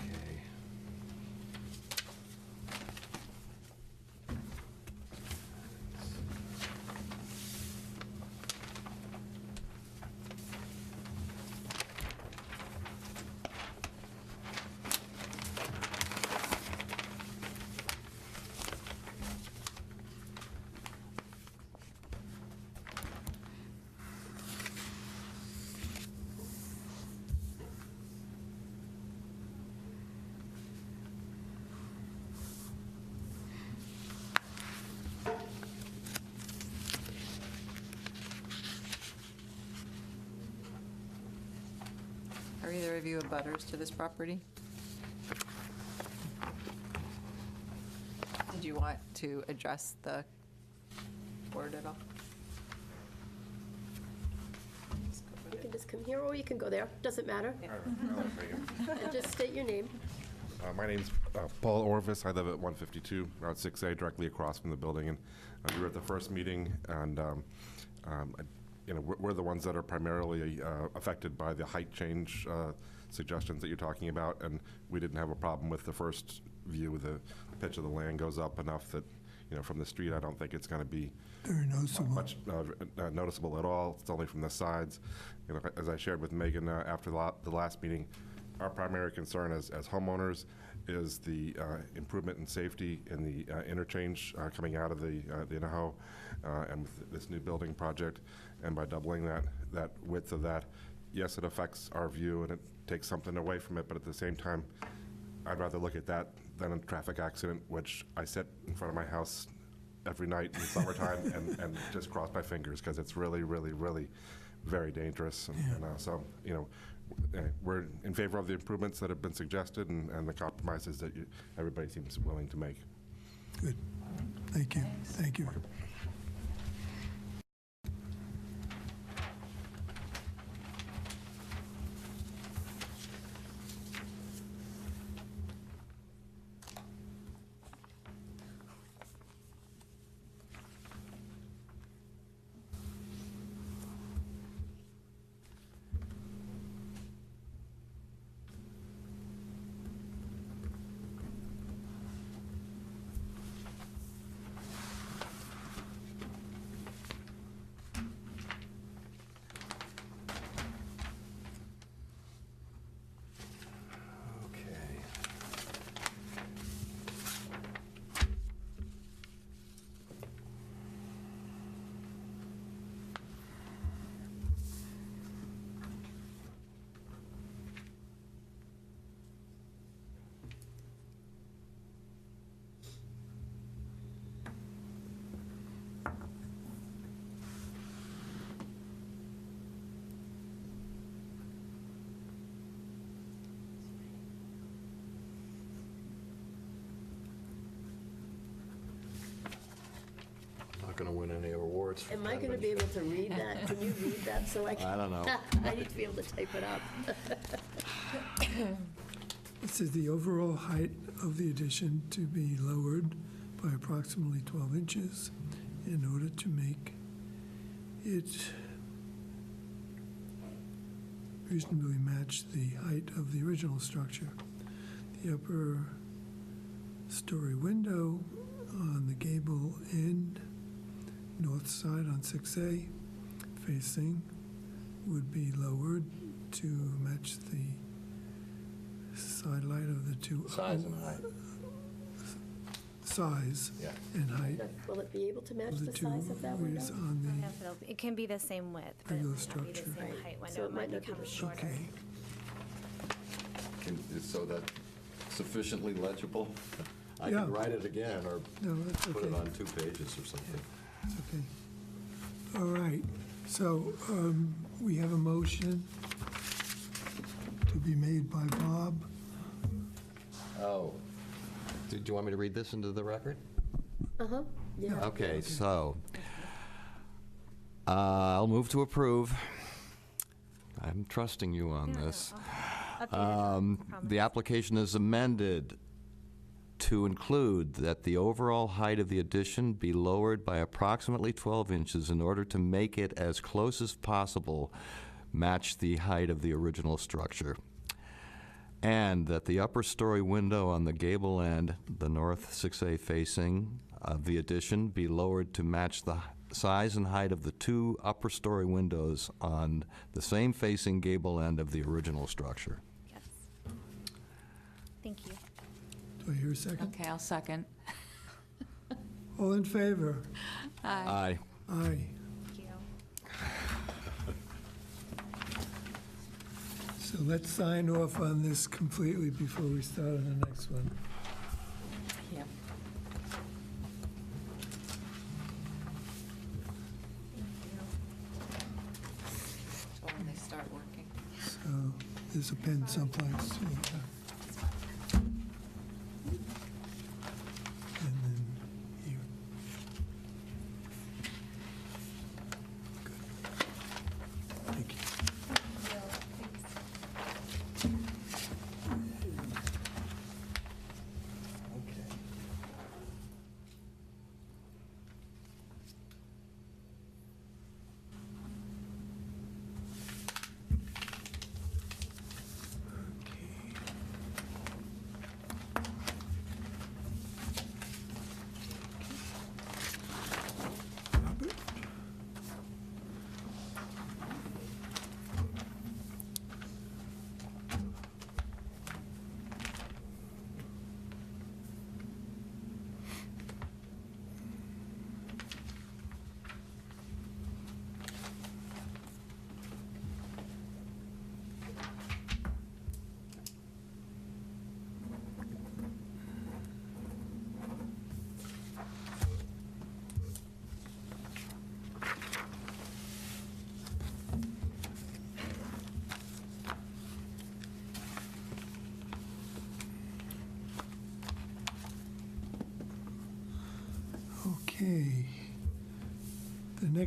Okay.
Are either of you abutters to this property? Did you want to address the board at all?
You can just come here, or you can go there, doesn't matter. And just state your name.
My name's Paul Orvis. I live at 152 Route 6A, directly across from the building. And we were at the first meeting, and we're the ones that are primarily affected by the height change suggestions that you're talking about. And we didn't have a problem with the first view. The pitch of the land goes up enough that, from the street, I don't think it's going to be
Very noticeable.
much noticeable at all. It's only from the sides. As I shared with Megan after the last meeting, our primary concern as homeowners is the improvement in safety in the interchange coming out of the Inaho and with this new building project. And by doubling that width of that, yes, it affects our view and it takes something away from it, but at the same time, I'd rather look at that than a traffic accident, which I sit in front of my house every night in the summertime and just cross my fingers because it's really, really, really very dangerous. And so, you know, we're in favor of the improvements that have been suggested and the compromises that everybody seems willing to make.
Good. Thank you. Thank you.
Going to win any awards.
Am I going to be able to read that? Can you read that so I can?
I don't know.
I need to be able to type it up.
It says the overall height of the addition to be lowered by approximately 12 inches in order to make it reasonably match the height of the original structure. The upper story window on the gable end, north side on 6A, facing, would be lowered to match the side light of the two.
Size and height.
Size
Yeah.
and height
Will it be able to match
of the
the
two
size of that window?
is on
I don't
the,
know if it can be the same width, but it
Regular
might not be the
structure.
same
Right.
height
So
window.
it
It
might
might
not be
become
the-
shorter.
okay.
So that sufficiently legible? I
Yeah.
can write it again or
No, that's
put it
okay.
on 2 pages or something.
It's okay. All right, so we have a motion to be made by Bob.
Oh. Do you want me to read this into the record?
Uh-huh, yeah.
Okay, so I'll move to approve. I'm trusting you on this. The application is amended to include that the overall height of the addition be lowered by approximately 12 inches in order to make it as close as possible match the height of the original structure. And that the upper story window on the gable end, the north 6A facing of the addition, be lowered to match the size and height of the 2 upper story windows on the same facing gable end of the original structure.
Yes. Thank you.
Do I hear a second?
Okay, I'll second.
All in favor?
Aye.
Aye.
Thank you.
So let's sign off on this completely before we start on the next one.
Yep. So when they start working.
So there's a pen someplace. And then here. Good. Thank you.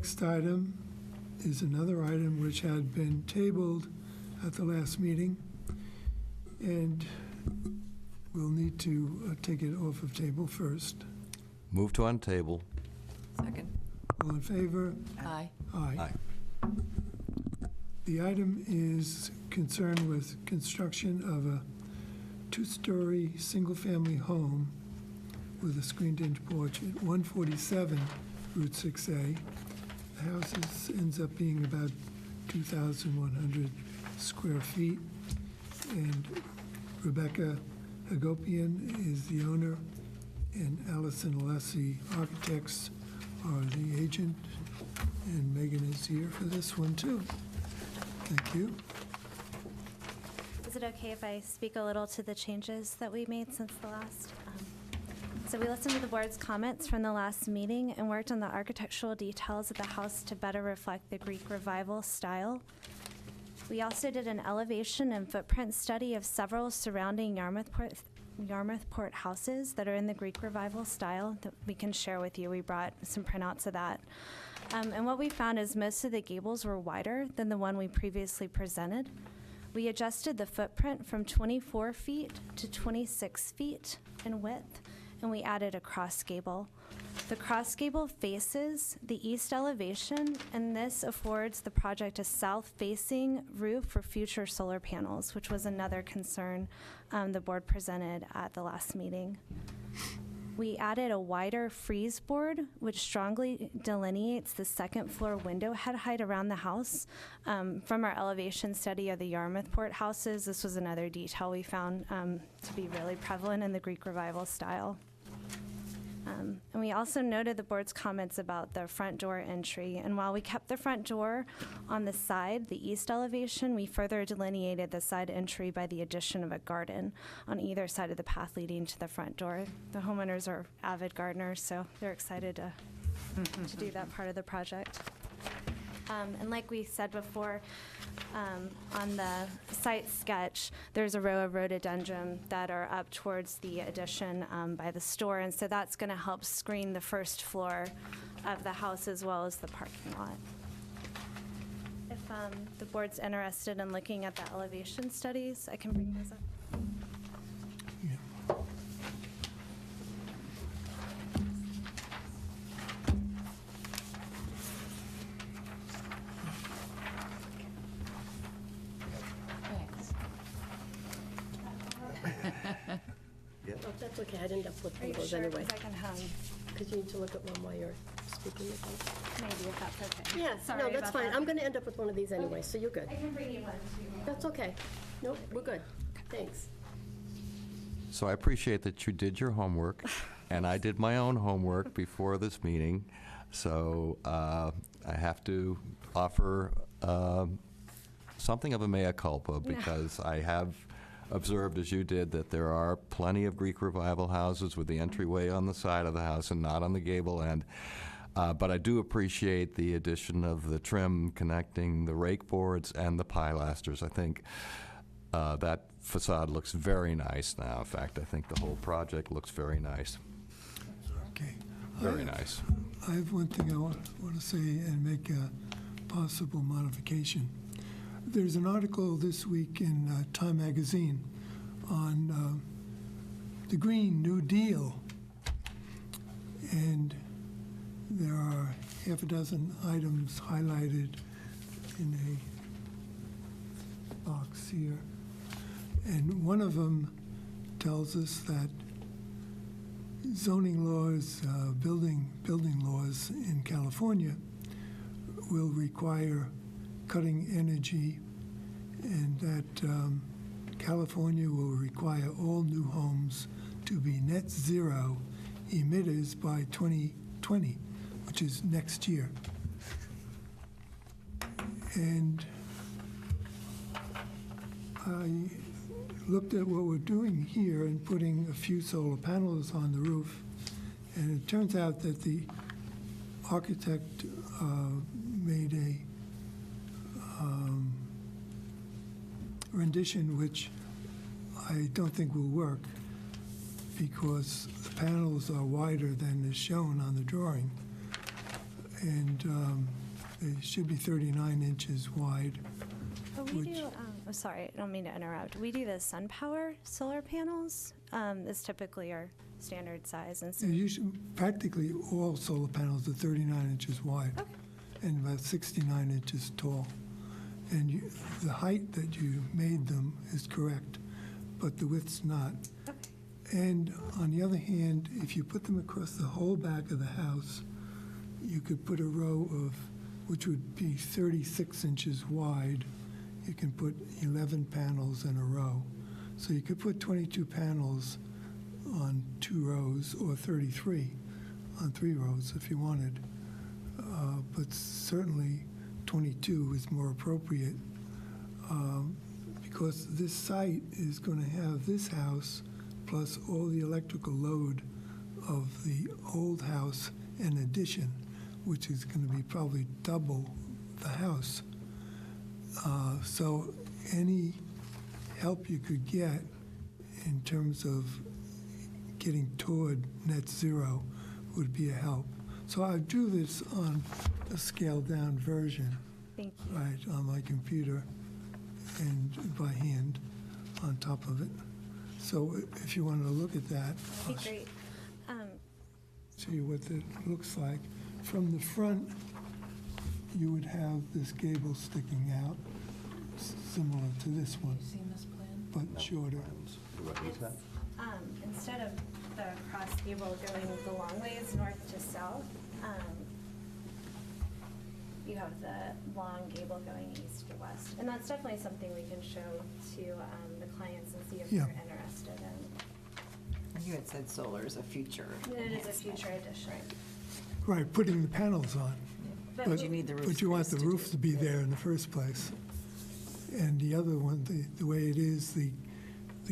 next item is another item which had been tabled at the last meeting, and we'll need to take it off of table first.
Move to untable.
Second.
All in favor?
Aye.
Aye.
Aye.
The item is concerned with construction of a two-story, single-family home with a screened-in porch at 147 Route 6A. The house ends up being about 2,100 square feet, and Rebecca Hagopian is the owner, and Allison Alessi Architects are the agent, and Megan is here for this one, too. Thank you.
Is it okay if I speak a little to the changes that we made since the last? So we listened to the board's comments from the last meeting and worked on the architectural details of the house to better reflect the Greek Revival style. We also did an elevation and footprint study of several surrounding Yarmouthport houses that are in the Greek Revival style that we can share with you. We brought some printouts of that. And what we found is most of the gables were wider than the one we previously presented. We adjusted the footprint from 24 feet to 26 feet in width, and we added a cross gable. The cross gable faces the east elevation, and this affords the project a south-facing roof for future solar panels, which was another concern the board presented at the last meeting. We added a wider frieze board, which strongly delineates the second floor window head height around the house. From our elevation study of the Yarmouthport houses, this was another detail we found to be really prevalent in the Greek Revival style. And we also noted the board's comments about the front door entry. And while we kept the front door on the side, the east elevation, we further delineated the side entry by the addition of a garden on either side of the path leading to the front door. The homeowners are avid gardeners, so they're excited to do that part of the project. And like we said before, on the site sketch, there's a row of rhododendron that are up towards the addition by the store, and so that's going to help screen the first floor of the house as well as the parking lot. If the board's interested in looking at the elevation studies, I can bring those up.
Oh, that's okay, I'd end up with one of those anyway.
I can hum.
Because you need to look at one while you're speaking.
Maybe if that's okay.
Yeah,
Sorry
no, that's
about
fine.
that.
I'm going to end up with one of these anyway, so you're good.
I can bring you one too.
That's okay. Nope, we're good. Thanks.
So I appreciate that you did your homework, and I did my own homework before this meeting. So I have to offer something of a mea culpa, because I have observed, as you did, that there are plenty of Greek Revival houses with the entryway on the side of the house and not on the gable end. But I do appreciate the addition of the trim connecting the rake boards and the pilasters. I think that facade looks very nice now. In fact, I think the whole project looks very nice.
Okay.
Very nice.
I have one thing I want to say and make a possible modification. There's an article this week in Time Magazine on the Green New Deal, and there are half a dozen items highlighted in a box here. And one of them tells us that zoning laws, building laws in California will require cutting energy, and that California will require all new homes to be net zero emitters by 2020, which is next year. And I looked at what we're doing here and putting a few solar panels on the roof, and it turns out that the architect made a rendition which I don't think will work, because the panels are wider than is shown on the drawing. and they should be 39 inches wide.
Oh, we
Which-
do, oh, sorry, I don't mean to interrupt. We do the SunPower solar panels. This typically are standard size, and so,
Practically all solar panels are 39 inches wide and about 69 inches tall. And the height that you made them is correct, but the width's not. And on the other hand, if you put them across the whole back of the house, you could put a row of, which would be 36 inches wide. You can put 11 panels in a row. So you could put 22 panels on 2 rows or 33 on 3 rows if you wanted. But certainly 22 is more appropriate because this site is going to have this house plus all the electrical load of the old house in addition, which is going to be probably double the house. So any help you could get in terms of getting toward net zero would be a help. So I drew this on a scaled-down version,
thank you.
right, on my computer and by hand on top of it. So if you wanted to look at that, I'll
Okay, great.
show you what it looks like. From the front, you would have this gable sticking out, similar to this one,
Seen this plan?
but shorter.
Instead of the cross gable going the long ways north to south, you have the long gable going east to west. And that's definitely something we can show to the clients and see if
Yeah.
they're interested in.
And you had said solar is a future.
It is a future addition.
Right, putting the panels on.
But
you need the roof
But you want the
space to
roof
do
to be
it.
there in the first place. And the other one, the way it is, the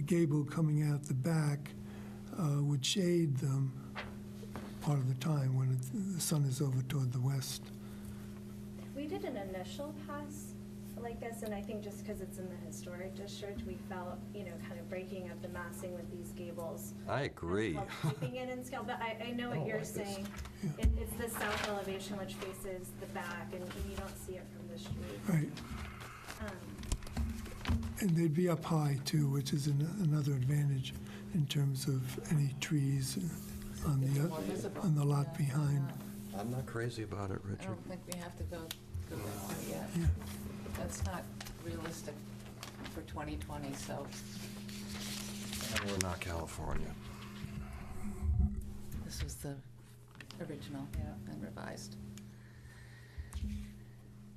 gable coming out the back would shade them part of the time when the sun is over toward the west.
We did an initial pass like this, and I think just because it's in the historic district, we felt, kind of breaking up the massing with these gables.
I agree.
helped Keeping it in scale, but I know what you're saying. It's the south elevation which faces the back, and you don't see it from the street.
Right, and they'd be up high too, which is another advantage in terms of any trees on the lot behind.
I'm not crazy about it,
I
Richard.
don't think we have to go that far yet.
Yeah.
That's not realistic for 2020, so
We're not California.
this was the original and revised.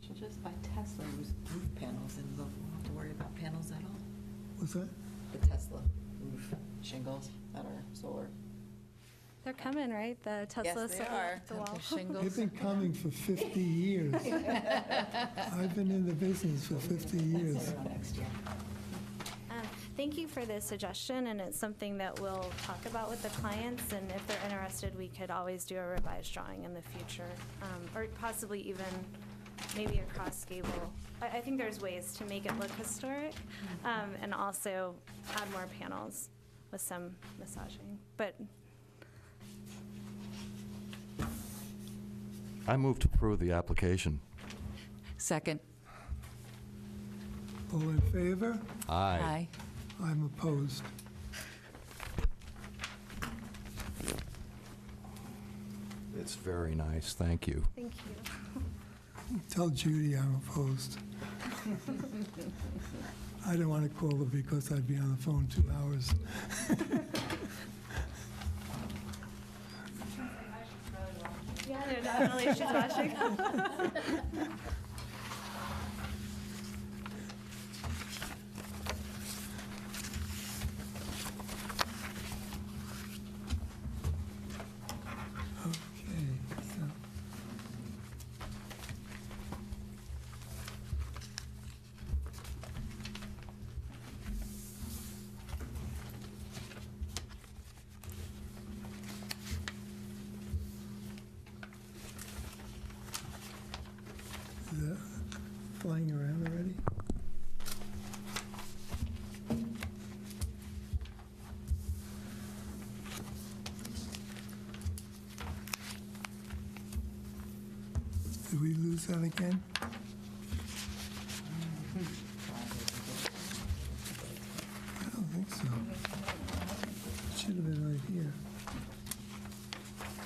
She'll just buy Tesla roof panels and we'll have to worry about panels at all.
What's that?
The Tesla roof shingles that are solar.
They're coming, right? The Tesla
Yes, they
solar
are.
off the
Have
wall.
the shingles.
They've been coming for 50 years. I've been in the business for 50 years.
Zero next year.
Thank you for the suggestion, and it's something that we'll talk about with the clients, and if they're interested, we could always do a revised drawing in the future, or possibly even maybe a cross gable. I think there's ways to make it look historic, and also add more panels with some massaging, but
I move to approve the application.
Second.
All in favor?
Aye.
I'm opposed.
It's very nice, thank you.
thank you.
Tell Judy I'm opposed. I didn't want to call her because I'd be on the phone 2 hours.
Yeah, no, definitely, she's watching.
Okay, so. lose that again? I don't think so. It should have been right here.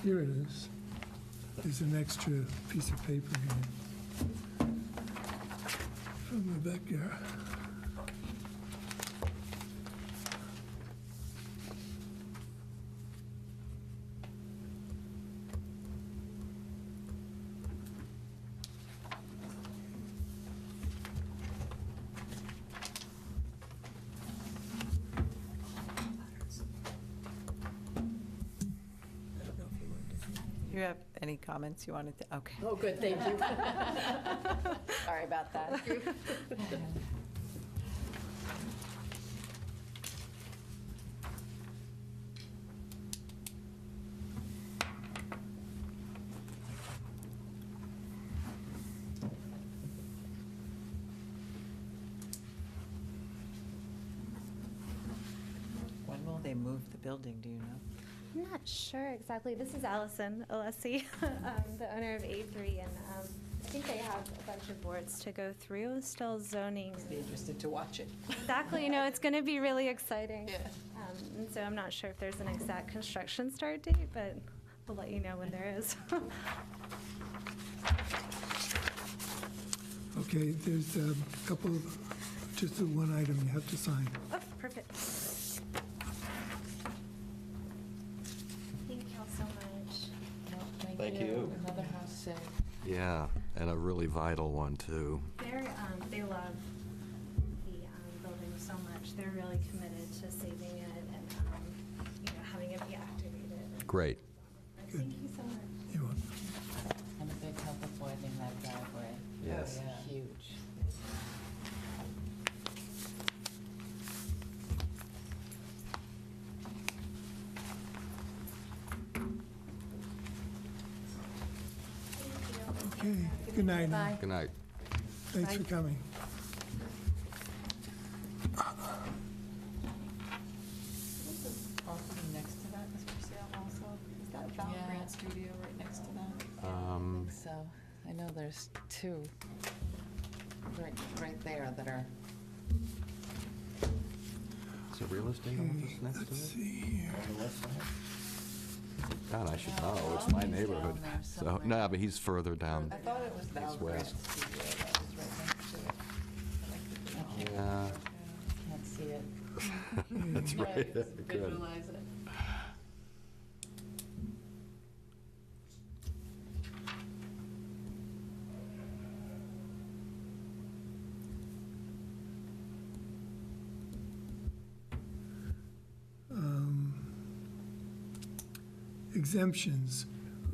Here it is. There's an extra piece of paper here from Rebecca.
Do you have any comments you wanted to, okay.
Oh, good, thank you.
Sorry about that. When will they move the building, do you know?
I'm not sure exactly. This is Allison Alessi, the owner of A3, and I think they have a bunch of boards to go through, still zoning.
Be interested to watch it.
Exactly, you know, it's going to be really exciting.
Yeah.
And so I'm not sure if there's an exact construction start date, but we'll let you know when there is.
Okay, there's a couple of, just the one item you have to sign.
Oh, perfect. Thank y'all so much.
Thank you.
Another house saved.
Yeah, and a really vital one, too.
They love the building so much. They're really committed to saving it and, having it be activated.
Great.
Thank you so much.
You want?
And a big help avoiding that driveway.
Yes.
Huge.
Okay, good night. now.
Bye.
Good night.
Thanks for coming.
Property next to that is for sale also? Is that Val
Yeah.
Grant Studio right next to that?
So, I know there's two right there that are.
Is there real estate office next
Let's
to it?
see here.
God, I should
No,
know. It's
Aldi's
my
down
neighborhood.
there
So,
somewhere.
no, but he's further down.
I thought it was Val
East
Grant
west.
Studio that was right next to it. I like the-
Yeah.
Can't see it.
That's right. Good.
Visualize it.
Exemptions.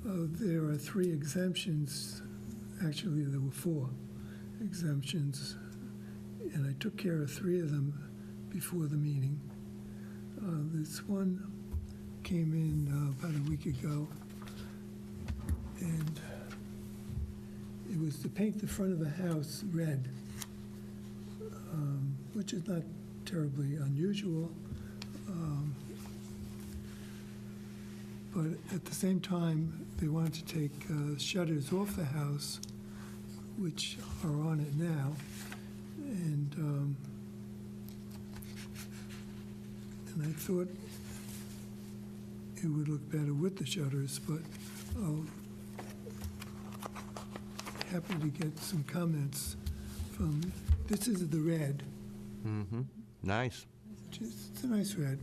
There are 3 exemptions. Actually, there were 4 exemptions, and I took care of 3 of them before the meeting. This one came in about a week ago, and it was to paint the front of the house red, which is not terribly unusual. But at the same time, they wanted to take shutters off the house, which are on it now, and I thought it would look better with the shutters, but I'll happy to get some comments from, this is the red,
Mm-hmm. Nice.
it's a nice red,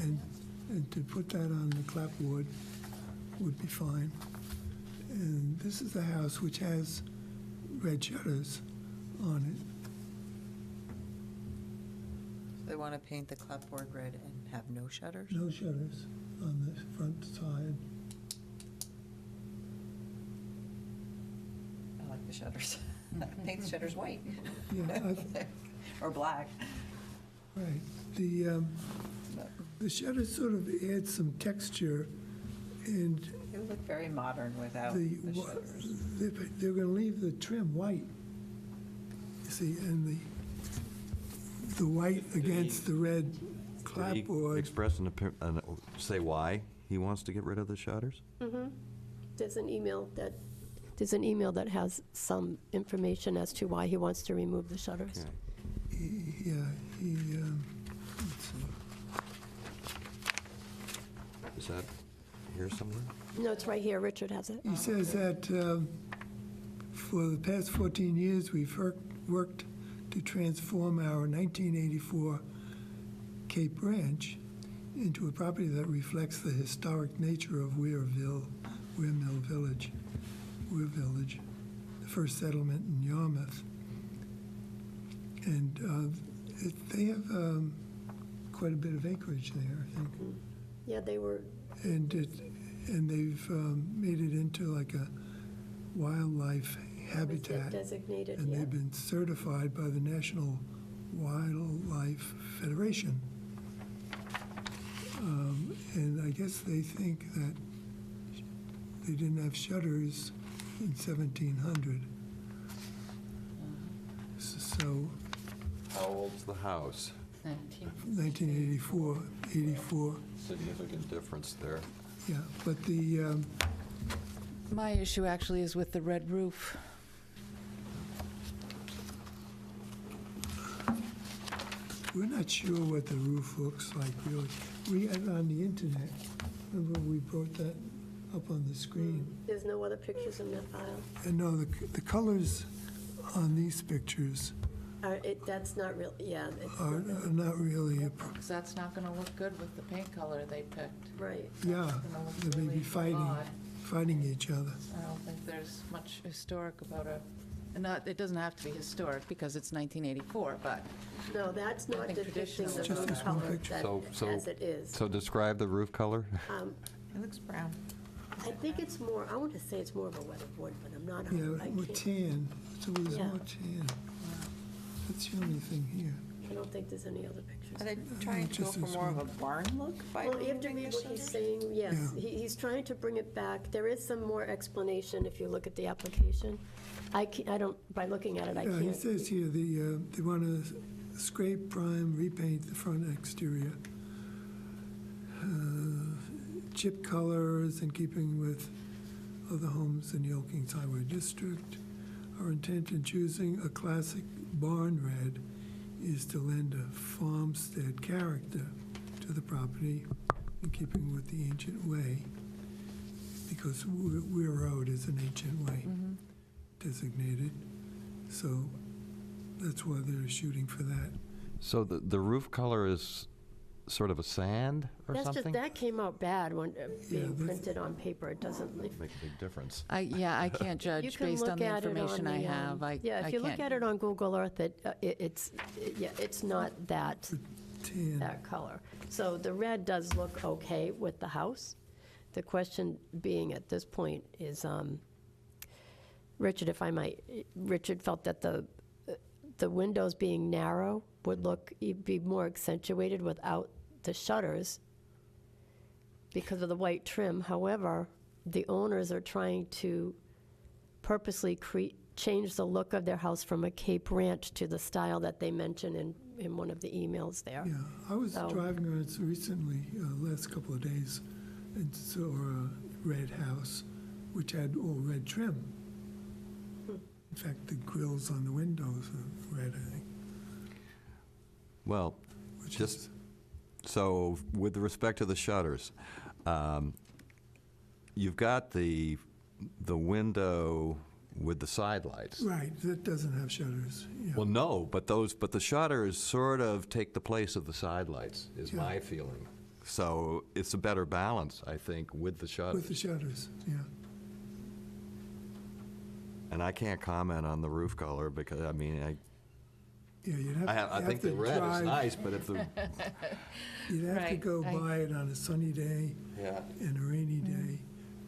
and to put that on the clapboard would be fine. And this is the house which has red shutters on it.
They want to paint the clapboard red and have no shutters?
No shutters on the front side.
I like the shutters. Paint the shutters white.
Yeah,
Or black.
right. The shutters sort of add some texture, and
It would look very modern without
the,
the shutters.
they're going to leave the trim white. You see, and the white against the red
Did he
clapboard.
express say why he wants to get rid of the shutters?
There's an email that there's an email that has some information as to why he wants to remove the shutters.
Yeah, let's see.
Is that here somewhere?
No, it's right here, Richard has it.
He says that for the past 14 years, we've worked to transform our 1984 Cape Ranch into a property that reflects the historic nature of Weir Mill Village, the first settlement in Yarmouth. And they have quite a bit of acreage there, I think.
Yeah, they were,
And they've made it into like a wildlife habitat.
designated,
And
yeah.
they've been certified by the National Wildlife Federation. And I guess they think that they didn't have shutters in 1700. So,
How old's the house?
1984, 84,
Significant difference there.
yeah. But the,
My issue actually is with the red roof.
we're not sure what the roof looks like, really. We had it on the internet. Remember, we brought that up on the screen.
There's no other pictures in that file.
And no, the colors on these pictures
That's not real, yeah.
are not really,
Because that's not going to look good with the paint color they picked.
Right.
yeah,
Gonna look
they may
really
be
odd.
fighting each other.
I don't think there's much historic about it doesn't have to be historic because it's 1984, but
No, that's not
think
depicting the
traditional-
Just
roof
this one
color
picture.
as it is.
So describe the roof color?
It looks brown.
I think it's more, I want to say it's more of a weathered wood, but I'm not,
Yeah,
I
more
can't,
tan, so there's
Yeah.
more tan. That's the only thing here.
I don't think there's any other pictures.
Are they trying to go
just
for
this
more of
one.
a barn look by
Well, you have to
removing
read
the
what he's
shutters?
saying, yes.
Yeah.
He's trying to bring it back. There is some more explanation if you look at the application. I don't, by looking at it, I
Yeah, he
can't.
says here, they want to scrape, prime, repaint the front exterior. Chip colors in keeping with other homes in the Elkins Highway District. Our intent in choosing a classic barn red is to lend a farmstead character to the property in keeping with the ancient way, because Weir Road is an ancient way designated. So that's why they're shooting for that.
So the roof color is sort of a sand or
That's just,
something?
that came out bad when being
that's-
printed on paper. It doesn't,
Make a big difference.
I can't
you
judge
can
based on
look
the
at it on
information I
the,
have.
yeah, if you look at it on Google Earth, it's not that
Tan.
color. So the red does look okay with the house. The question being at this point is, Richard, if I might, Richard felt that the windows being narrow would be more accentuated without the shutters because of the white trim. However, the owners are trying to purposely change the look of their house from a Cape Ranch to the style that they mentioned in one of the emails there.
Yeah, I was
So-
driving around recently, last couple of days, and saw a red house, which had all red trim. In fact, the grills on the windows are red, I think.
Well,
Which
just,
is,
so with respect to the shutters, you've got the window with the side lights.
right, that doesn't have shutters. Yeah.
Well, no, but the shutters sort of take the place of the side lights, is
Yeah.
my feeling. So it's a better balance, I think, with the shutters.
With the shutters, yeah.
And I can't comment on the roof color because, I mean,
Yeah, you'd have,
I
you
think
have
the
to
red is
drive,
nice, but if the,
you'd have to
Right,
go
I-
by it on a sunny day
yeah.
and a rainy day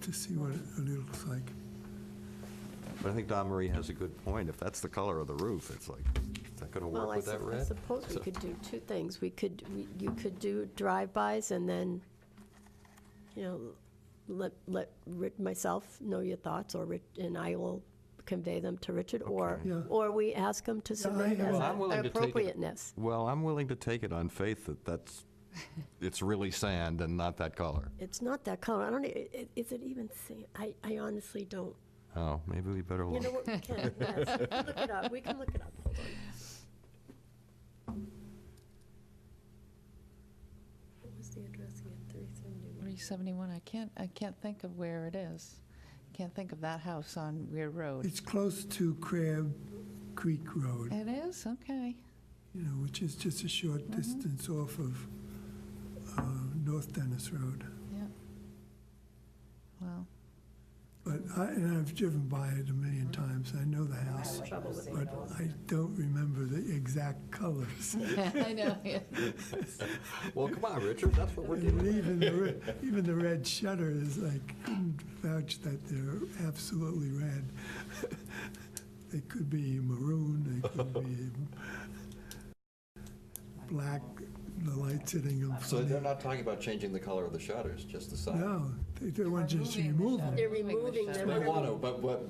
to see what it looks like.
But I think Don Marie has a good point. If that's the color of the roof, it's like, is that going to
Well,
work with that
I
red?
suppose we
So-
could do two things. You could do drive-bys and then, let myself know your thoughts, and I will convey them to Richard, or,
Yeah.
or we ask him to submit
have
as
a-
I'm willing to take it.
appropriateness.
Well, I'm willing to take it on faith that it's really sand and not that color.
It's not that color. I don't, is it even sand? I honestly don't.
Oh, maybe we better
You
look.
know what, we can, yes. Look it up, we can look it up, hold on. What was the address again, 371?
371, I can't think of where it is. Can't think of that house on Weir Road.
It's close to Crab Creek Road,
It is, okay.
you know, which is just a short distance off of North Dennis Road.
Yeah. Well,
But and I've driven by it a million times. I know the house,
Trouble with
but I don't remember the exact colors.
I know, yeah.
Well, come on, Richard, that's what we're
And
doing.
even the red shutter is like, couldn't vouch that they're absolutely red. They could be maroon, they could be black, the light hitting them
So
funny.
they're not talking about changing the color of the shutters, just the sign?
No, they want to just remove them.
They're removing them.
They want to, but,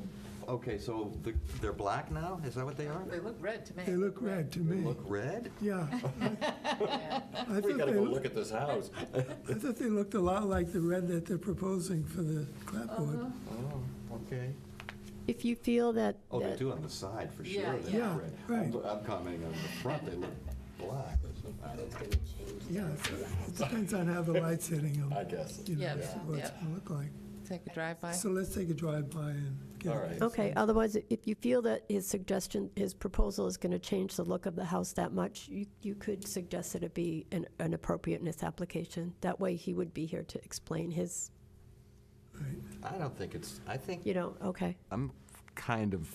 okay, so they're black now? Is that what they are?
They look red to me.
They look red to
They
me.
look red?
Yeah. I
We
thought
gotta
they
go
look-
look at this house.
I thought they looked a lot like the red that they're proposing for the clapboard.
Oh, okay.
If you feel that,
Oh, they
that-
do on the side, for
Yeah,
sure. they
yeah.
look red.
right.
I'm commenting on the front, they look black.
Yeah, it depends on how the light's hitting them.
I guess.
You know,
Yeah,
that's what it's
yeah.
gonna look like.
Take a drive-by.
So let's take a drive-by and get
All
it.
right.
okay, otherwise, if you feel that his suggestion, his proposal is going to change the look of the house that much, you could suggest that it be an appropriateness application. That way, he would be here to explain his,
I don't think it's, I think,
you know, okay.
I'm kind of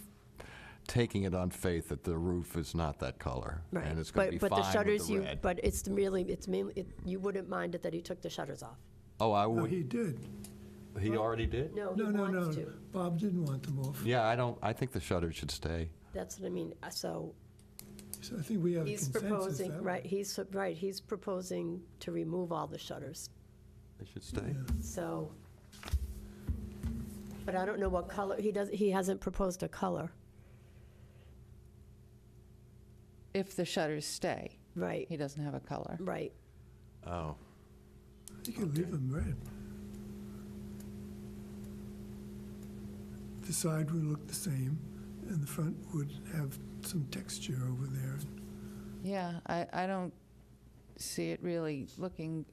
taking it on faith that the roof is not that color.
Right.
And it's going to be
But
fine
the shutters,
with the red.
but it's really, it's mainly, you wouldn't mind it that he took the shutters off?
Oh, I
No,
would,
he did.
he already did?
No, he
No, no, no.
wants to.
Bob didn't want them off.
Yeah, I think the shutters should stay.
That's what I mean, so
So I think we have a
he's
consensus.
proposing,
that-
right, he's proposing to remove all the shutters,
They should stay.
Yeah.
so. But I don't know what color, he hasn't proposed a color,
If the shutters stay,
right,
he doesn't have a color.
right.
Oh.
You could leave them red. The side would look the same, and the front would have some texture over there.
Yeah, I don't see it really looking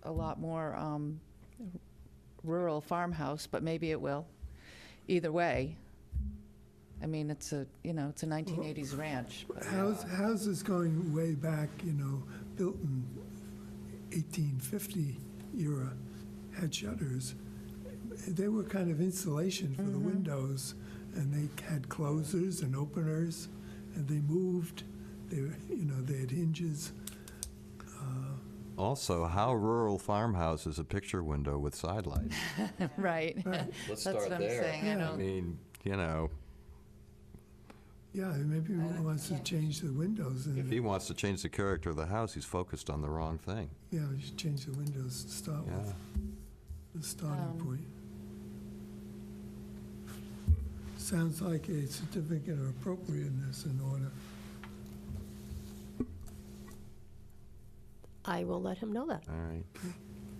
a lot more rural farmhouse, but maybe it will. Either way, I mean, it's a 1980s ranch. but-
Houses going way back, you know, built in 1850 era, had shutters. They were kind of insulation for the windows, and they had closers and openers, and they moved. They, they had hinges.
Also, how rural farmhouse is a picture window with side lights?
Right.
Let's
That's
start
what I'm
there.
saying, I
Yeah.
I
don't,
mean,
Yeah, maybe he wants to change the windows.
if he wants to change the character of the house, he's focused on the wrong thing.
Yeah, we should change the windows to start
Yeah.
with, the starting point. Sounds like a certificate of appropriateness in order.
I will let him know that.
All right.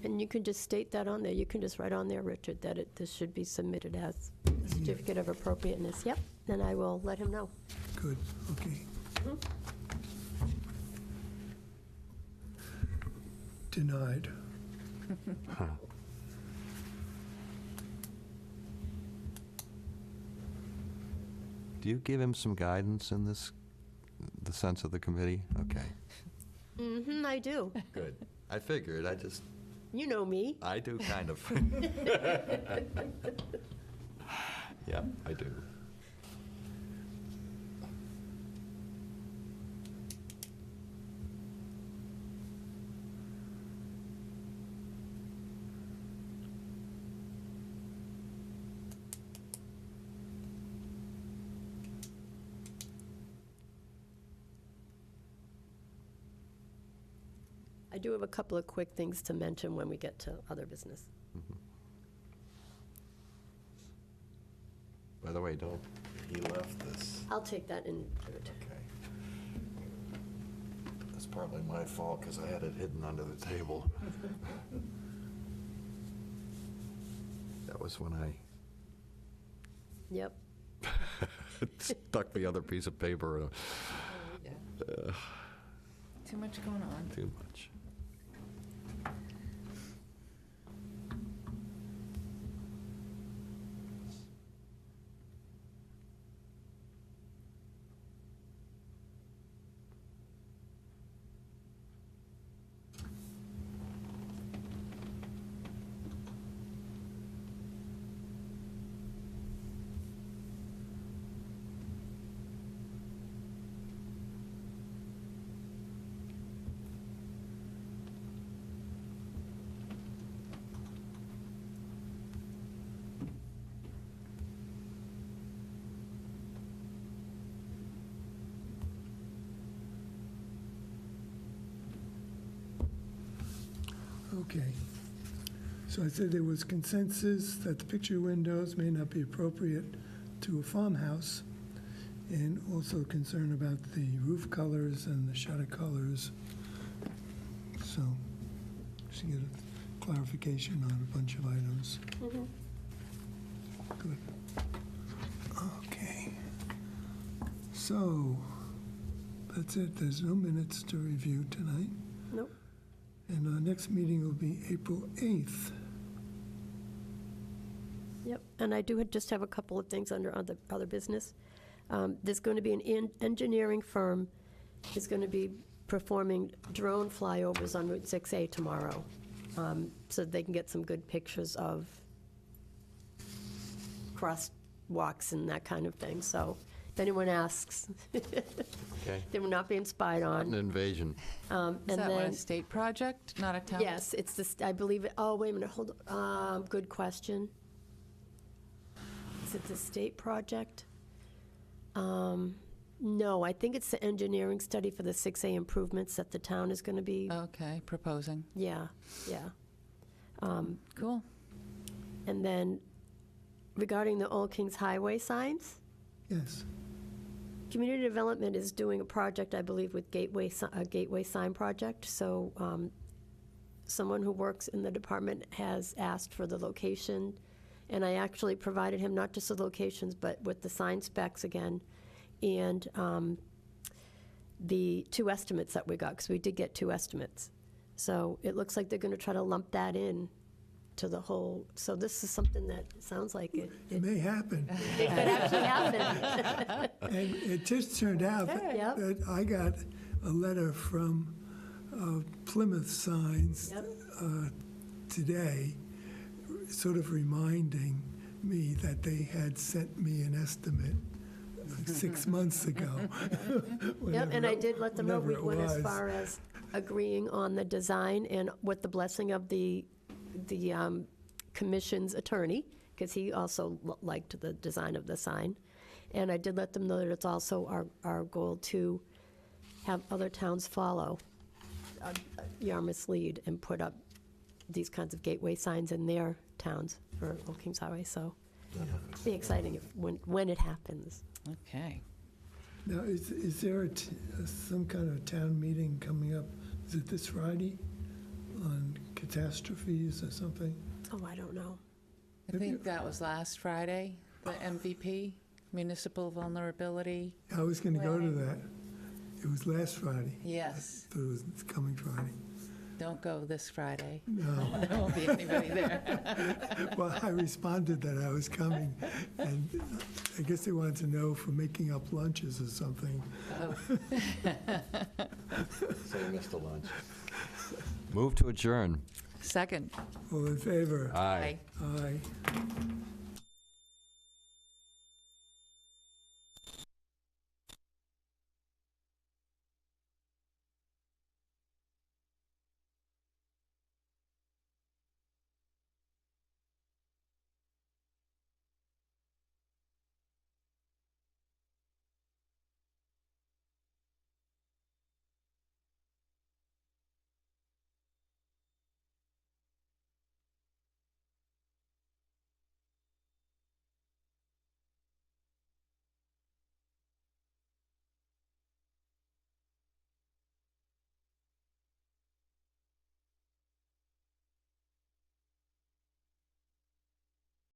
And you can just state that on there, you can just write on there, Richard, that this should be submitted as a certificate of appropriateness. Yep, then I will let him know.
Good, okay. Denied.
Do you give him some guidance in this, the sense of the committee? Okay,
Mm-hmm, I do.
good. I figured,
You know me.
I do kind of. Yeah, I do.
I do have a couple of quick things to mention when we get to other business.
By the way, he left this.
I'll take that and give it to him.
Okay. That's partly my fault, because I had it hidden under the table. That was when I
Yep.
Stuck the other piece of paper,
Too much going on.
too much.
Okay. So I said there was consensus that the picture windows may not be appropriate to a farmhouse, and also concern about the roof colors and the shutter colors. So, just to get a clarification on a bunch of items. Good. Okay. So, that's it. There's no minutes to review tonight.
Nope.
And our next meeting will be April 8th.
Yep, and I do just have a couple of things under other business. There's going to be an engineering firm is going to be performing drone flyovers on Route 6A tomorrow, so they can get some good pictures of crosswalks and that kind of thing. So if anyone asks,
Okay.
they will not being spied
An
on.
invasion.
And
Is that
then,
a state project, not a town?
yes, it's this, I believe, oh, wait a minute, hold on, good question. Is it the state project? No, I think it's the engineering study for the 6A improvements that the town is going to be,
Okay, proposing.
yeah.
Cool.
And then regarding the Old Kings Highway signs,
Yes.
Community Development is doing a project, I believe, with a Gateway Sign Project. So someone who works in the department has asked for the location, and I actually provided him not just the locations, but with the sign specs again, and the two estimates that we got, because we did get two estimates. So it looks like they're going to try to lump that in to the whole, so this is something that sounds like it
It may happen.
it could actually happen.
And it just turned out
Yep.
that I got a letter from Plymouth Signs
Yep.
today, sort of reminding me that they had sent me an estimate 6 months ago.
Yep, and I did let them know we
whenever it
went as
was.
far as agreeing on the design and with the blessing of the commission's attorney, because he also liked the design of the sign. And I did let them know that it's also our goal to have other towns follow Yarmouth's lead and put up these kinds of gateway signs in their towns for Old Kings Highway. So it'll be exciting when it happens.
Okay.
Now, is there some kind of town meeting coming up? Is it this Friday on catastrophes or something?
Oh, I don't know.
I think that was last Friday, the MVP, municipal vulnerability.
I was going to go to that. It was last Friday.
Yes.
So it was coming Friday.
Don't go this Friday.
No.
There won't be anybody there.
Well, I responded that I was coming, and I guess they wanted to know for making up lunches or something.
Say next to lunch. Move to adjourn.
Second.
All in favor?
Aye.
Aye.